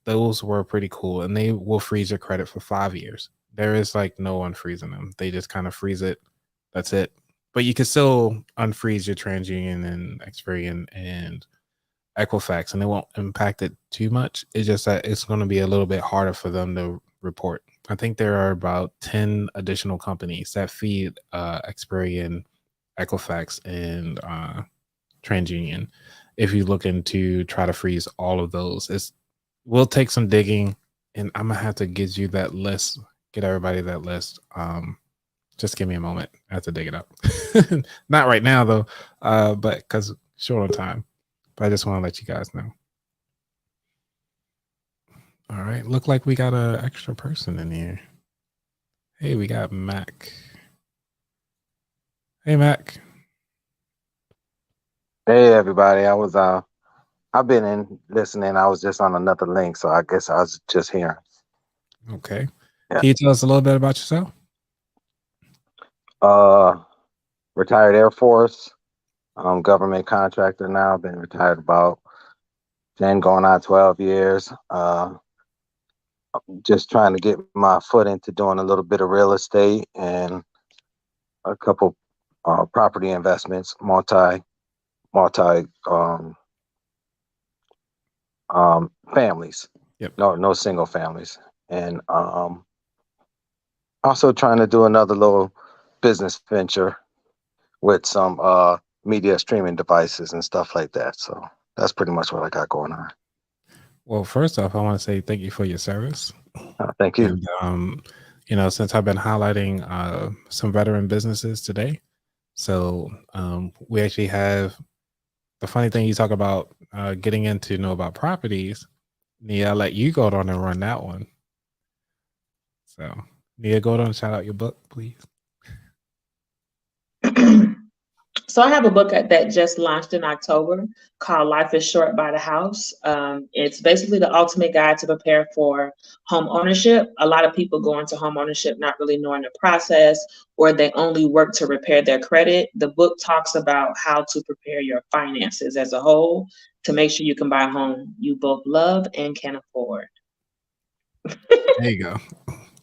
those were pretty cool, and they will freeze your credit for 5 years. There is like no unfreezing them. They just kind of freeze it. That's it. But you can still unfreeze your TransUnion and Experian and Equifax, and it won't impact it too much. It's just that it's going to be a little bit harder for them to report. I think there are about 10 additional companies that feed Experian, Equifax, and TransUnion. If you look into try to freeze all of those, will take some digging, and I'm gonna have to get you that list, get everybody that list. Just give me a moment. I have to dig it up. Not right now though, but because short on time. But I just want to let you guys know. All right, look like we got an extra person in here. Hey, we got Mac. Hey, Mac. Hey everybody, I've been in listening. I was just on another link, so I guess I was just hearing. Okay. Yeah. Can you tell us a little bit about yourself? Retired Air Force. I'm government contractor now. Been retired about 10 going on 12 years. Just trying to get my foot into doing a little bit of real estate and a couple property investments, multi families. Yep. No single families. And also trying to do another little business venture with some media streaming devices and stuff like that. So that's pretty much what I got going on. Well, first off, I want to say thank you for your service. Thank you. And since I've been highlighting some veteran businesses today, so we actually have the funny thing you talk about getting into know about properties. Nia, I'll let you go on and run that one. So Nia, go on and shout out your book, please. So I have a book that just launched in October called Life is Short by the House. It's basically the ultimate guide to prepare for home ownership. A lot of people go into home ownership not really knowing the process, or they only work to repair their credit. The book talks about how to prepare your finances as a whole to make sure you can buy a home you both love and can afford. There you go.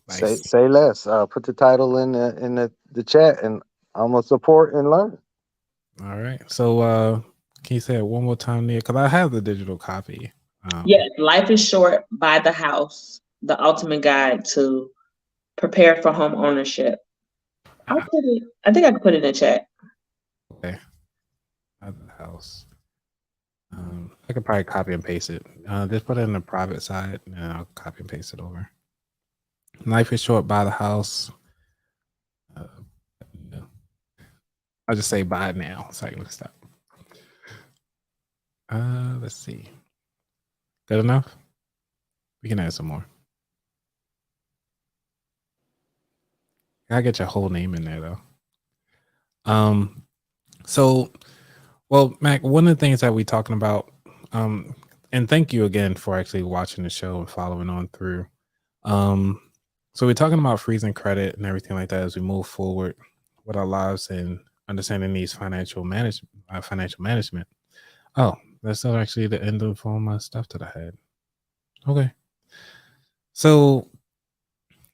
Say Nice. say less. Put the title in the chat, and I'm gonna support and learn. All right. So can you say it one more time, Nia? Because I have the digital copy. Yes, Life is Short by the House, the ultimate guide to prepare for home ownership. I think I could put it in chat. Okay. At the house. I could probably copy and paste it. Just put it in the private side, and I'll copy and paste it over. Life is short by the house. No. I'll just say buy it now so I can stop. Let's see. Good enough? We can add some more. Gotta get your whole name in there though. So well, Mac, one of the things that we're talking about, and thank you again for actually watching the show and following on through. So we're talking about freezing credit and everything like that as we move forward with our lives and understanding these financial management. Oh, that's not actually the end of all my stuff that I had. Okay. So,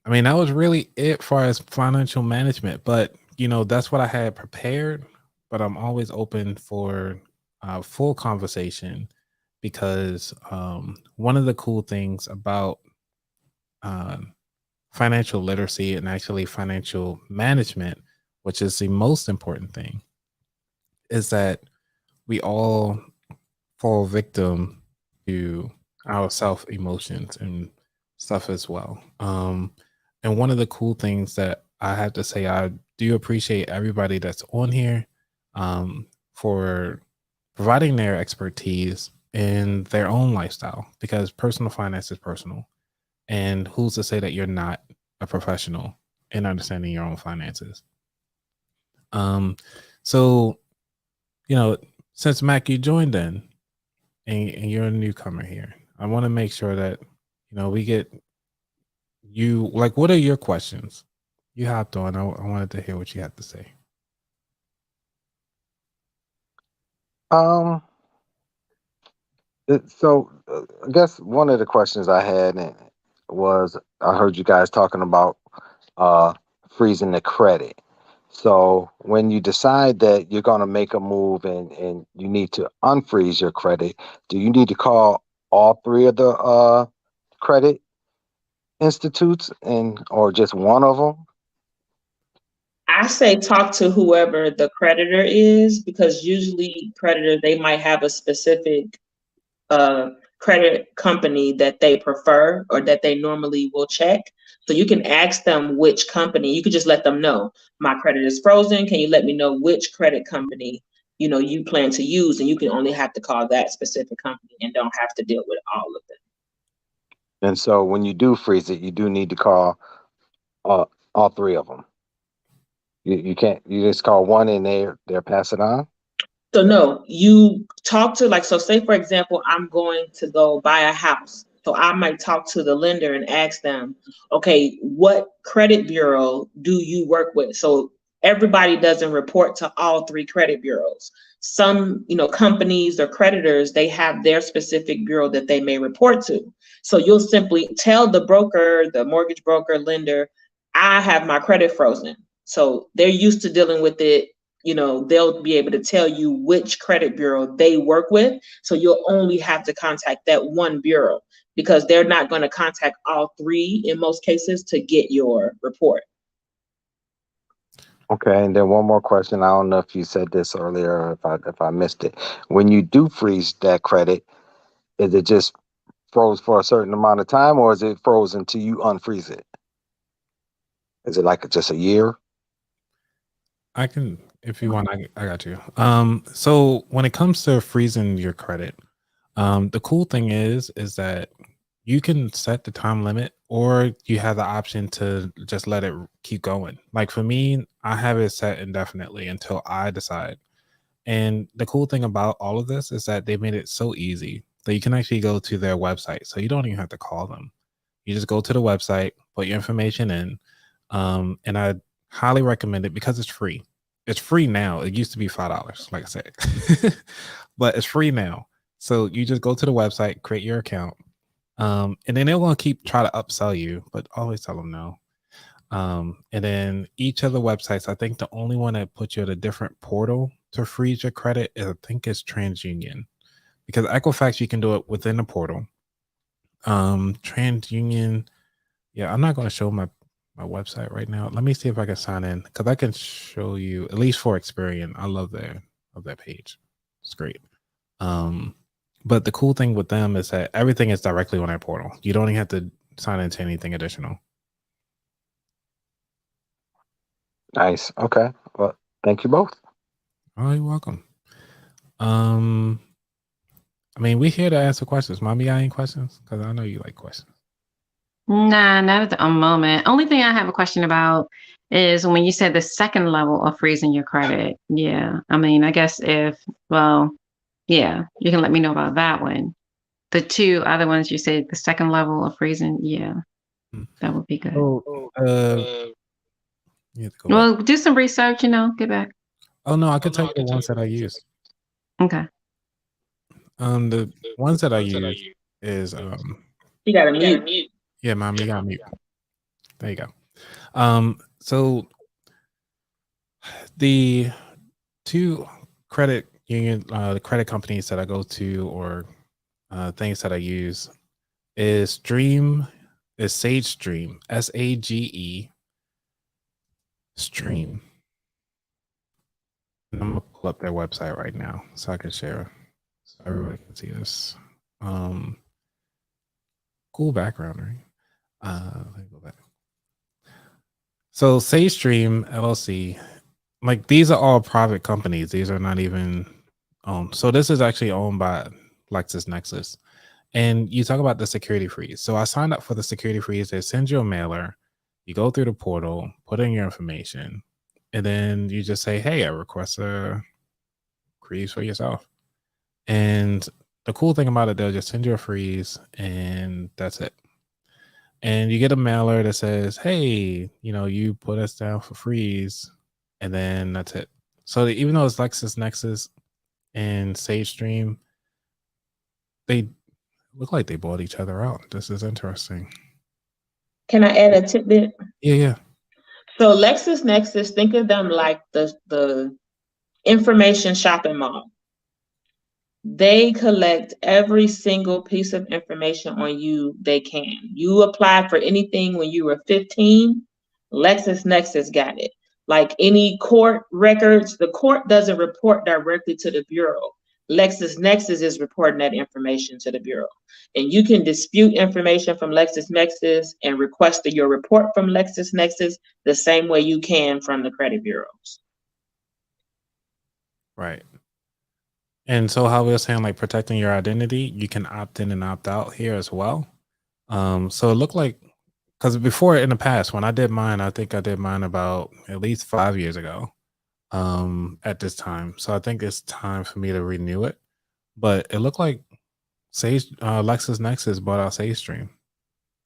I mean, that was really it for as financial management, but that's what I had prepared. But I'm always open for full conversation because one of the cool things about financial literacy and actually financial management, which is the most important thing, is that we all fall victim to our self emotions and stuff as well. And one of the cool things that I have to say, I do appreciate everybody that's on here for providing their expertise in their own lifestyle, because personal finance is personal. And who's to say that you're not a professional in understanding your own finances? So, since Mac, you joined in and you're a newcomer here, I want to make sure that, we get you, like, what are your questions? You hopped on. I wanted to hear what you had to say. So I guess one of the questions I had was, I heard you guys talking about uh, freezing the credit. So when you decide that you're going to make a move and you need to unfreeze your credit, do you need to call all three of the credit institutes or just one of them? I say talk to whoever the creditor is, because usually creditors, they might have a specific credit company that they prefer or that they normally will check. So you can ask them which company. You could just let them know, my credit is frozen. Can you let me know which credit company you plan to use? And you can only have to call that specific company and don't have to deal with all of them. And so when you do freeze it, you do need to call all three of them. You can't. You just call one and they're pass it on. So no, you talk to, like, so say for example, I'm going to go buy a house. So I might talk to the lender and ask them, okay, what credit bureau do you work with? So everybody doesn't report to all three credit bureaus. Some, companies or creditors, they have their specific bureau that they may report to. So you'll simply tell the broker, the mortgage broker, lender, I have my credit frozen. So they're used to dealing with it. They'll be able to tell you which credit bureau they work with. So you'll only have to contact that one bureau, because they're not going to contact all three in most cases to get your report. Okay, and then one more question. I don't know if you said this earlier or if I missed it. When you do freeze that credit, is it just froze for a certain amount of time, or is it frozen until you unfreeze it? Is it like just a year? I can, if you want, I got you. So when it comes to freezing your credit, the cool thing is that you can set the time limit, or you have the option to just let it keep going. Like for me, I have it set indefinitely until I decide. And the cool thing about all of this is that they made it so easy that you can actually go to their website. So you don't even have to call them. You just go to the website, put your information in. And I highly recommend it because it's free. It's free now. It used to be $5, like I said, but it's free now. So you just go to the website, create your account, and then they're going to try to upsell you, but always tell them no. And then each of the websites, I think the only one that puts you at a different portal to freeze your credit is, I think it's TransUnion, because Equifax you can do it within the portal. TransUnion, yeah, I'm not going to show my website right now. Let me see if I can sign in, because I can show you, at least for Experian. I love that page. It's great. But the cool thing with them is that everything is directly on their portal. You don't even have to sign into anything additional. Nice. Okay. Well, thank you both. Oh, you're welcome. I mean, we're here to answer questions. Mommy, got any questions? Because I know you like questions. Nah, not at the moment. Only thing I have a question about is when you said the second level of freezing your credit. Yeah. I mean, I guess yeah, you can let me know about that one. The two other ones you said, the second level of freezing, yeah, that would be good. Oh, you have to go back. Well, do some research, get back. Oh no, I could tell you the ones that I use. Okay. The ones that I use is You got to mute. yeah, Mom, you got me. There you go. So the two credit union, the credit companies that I go to, or things that I use is Sage Stream, SAGE Stream. And I'm gonna pull up their website right now so I can share, so everybody can see this. Cool background, right? Let me go back. So Sage Stream LLC, like these are all private companies. These are not even owned. So this is actually owned by LexisNexis. And you talk about the security freeze. So I signed up for the security freeze. They send you a mailer. You go through the portal, put in your information, and then you just say, hey, I request a freeze for yourself. And the cool thing about it, they'll just send you a freeze and that's it. And you get a mailer that says, hey, you put us down for freeze, and then that's it. So even though it's LexisNexis and Sage Stream, they look like they bought each other out. This is interesting. Can I add a tidbit? Yeah. So LexisNexis, think of them like the information shopping mall. They collect every single piece of information on you they can. You applied for anything when you were 15, LexisNexis got it. Like any court records, the court doesn't report directly to the Bureau. LexisNexis is reporting that information to the Bureau. And you can dispute information from LexisNexis and request your report from LexisNexis the same way you can from the credit bureaus. Right. And so how we were saying, like protecting your identity, you can opt in and opt out here as well. So it looked like, because before in the past, when I did mine, I think I did mine about at least 5 years ago at this time. So I think it's time for me to renew it. But it looked like LexisNexis bought out SageStream.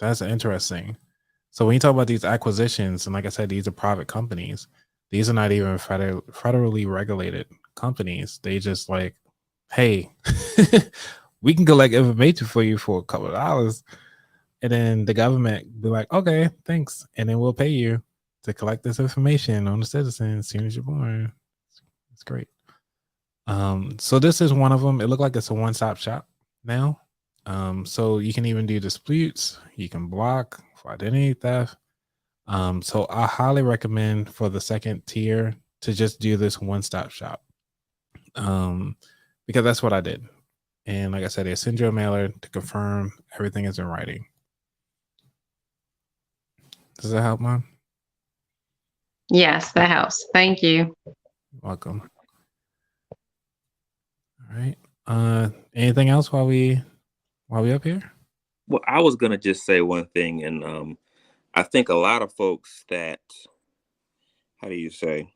That's interesting. So when you talk about these acquisitions, and like I said, these are private companies. These are not even federally regulated companies. They just like, hey, we can collect information for you for a couple of dollars. And then the government be like, okay, thanks. And then we'll pay you to collect this information on the citizen as soon as you're born. It's great. So this is one of them. It looked like it's a one-stop shop now. So you can even do disputes. You can block for identity theft. So I highly recommend for the second tier to just do this one-stop shop. Because that's what I did. And like I said, they send you a mailer to confirm everything is in writing. Does that help, Mom? Yes, that helps. Thank you. Welcome. All right. Anything else while we up here? Well, I was gonna just say one thing, and I think a lot of folks that, how do you say,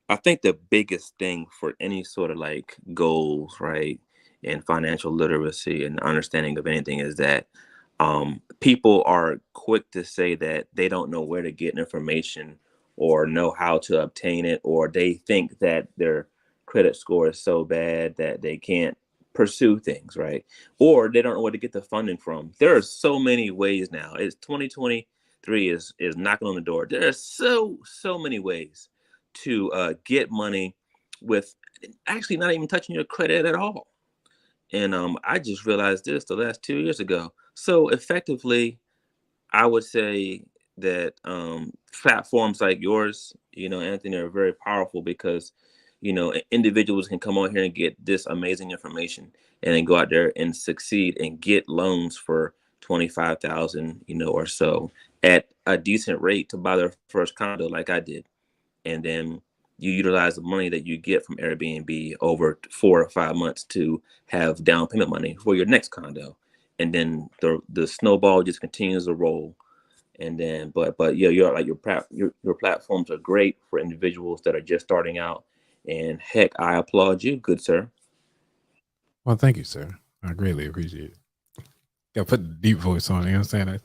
I think the biggest thing for any sort of like goals, right, and financial literacy and understanding of anything is that people are quick to say that they don't know where to get information or know how to obtain it, or they think that their credit score is so bad that they can't pursue things, right? Or they don't know where to get the funding from. There are so many ways now. It's 2023 is knocking on the door. There are so many ways to get money with actually not even touching your credit at all. And I just realized this the last 2 years ago. So effectively, I would say that platforms like yours, Anthony, are very powerful because, individuals can come on here and get this amazing information and then go out there and succeed and get loans for 25,000, or so at a decent rate to buy their first condo, like I did. And then you utilize the money that you get from Airbnb over 4 or 5 months to have down payment money for your next condo, and then the snowball just continues to roll. And then, but yeah, you're like your platforms are great for individuals that are just starting out. And heck, I applaud you, good sir. Well, thank you, sir. I greatly appreciate it. Yeah, put the deep voice on. You know what I'm saying?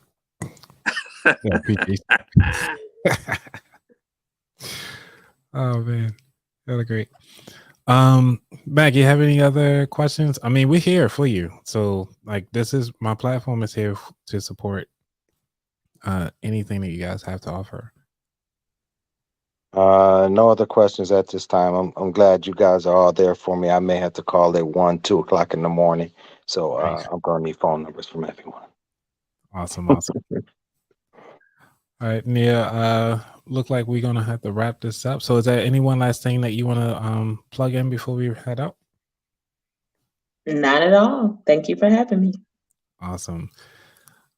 Yeah, appreciate it. Oh man, that was great. Mac, you have any other questions? I mean, we're here for you. So, like, this is my platform is here to support anything that you guys have to offer. No other questions at this time. I'm glad you guys are all there for me. I may have to call at 1, 2 o'clock in the morning. So I'm gonna need phone numbers from everyone. Awesome. All right, Nia. Look like we're gonna have to wrap this up. So, is there any one last thing that you want to plug in before we head out? Not at all. Thank you for having me. Awesome.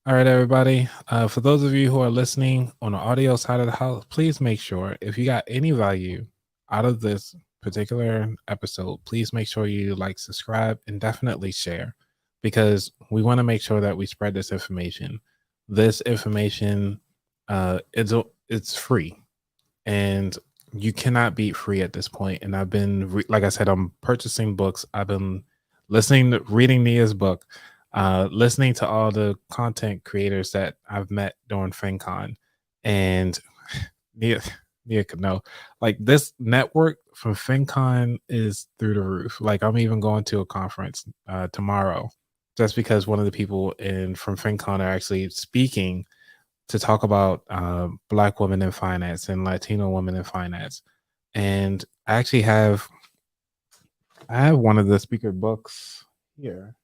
All right, everybody. For those of you who are listening on the audio side of the house, please make sure if you got any value out of this particular episode, please make sure you like, subscribe, and definitely share, because we want to make sure that we spread this information. This information, it's free, and you cannot beat free at this point. And I've been, like I said, I'm purchasing books. I've been reading Nia's book, listening to all the content creators that I've met during FinCon, and Nia could know, like, this network from FinCon is through the roof. Like, I'm even going to a conference tomorrow, just because one of the people from FinCon are actually speaking to talk about Black women in finance and Latino women in finance. And I actually have one of the speaker books here.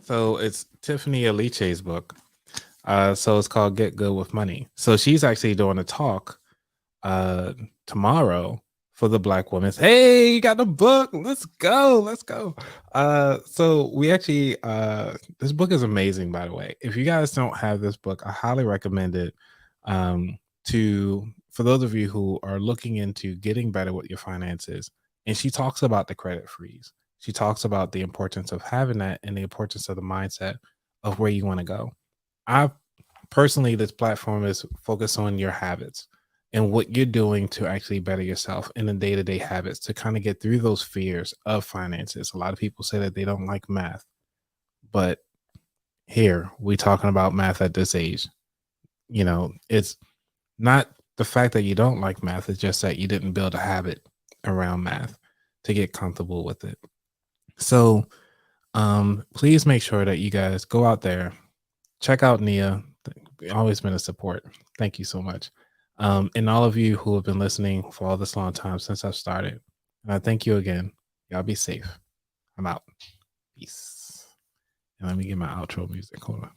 So it's Tiffany Alice's book. So it's called Get Good with Money. So she's actually doing a talk tomorrow for the Black women. Hey, you got the book. Let's go. Let's go. So we actually this book is amazing, by the way. If you guys don't have this book, I highly recommend it. For those of you who are looking into getting better with your finances. And she talks about the credit freeze. She talks about the importance of having that and the importance of the mindset of where you want to go. I personally, this platform is focused on your habits and what you're doing to actually better yourself in the day-to-day habits to kind of get through those fears of finances. A lot of people say that they don't like math, but here we're talking about math at this age. It's not the fact that you don't like math, it's just that you didn't build a habit around math to get comfortable with it. So please make sure that you guys go out there, check out Nia. Always been a support. Thank you so much. And all of you who have been listening for all this long time since I've started. Thank you again. Y'all be safe. I'm out. Peace. And let me get my outro music. Hold on.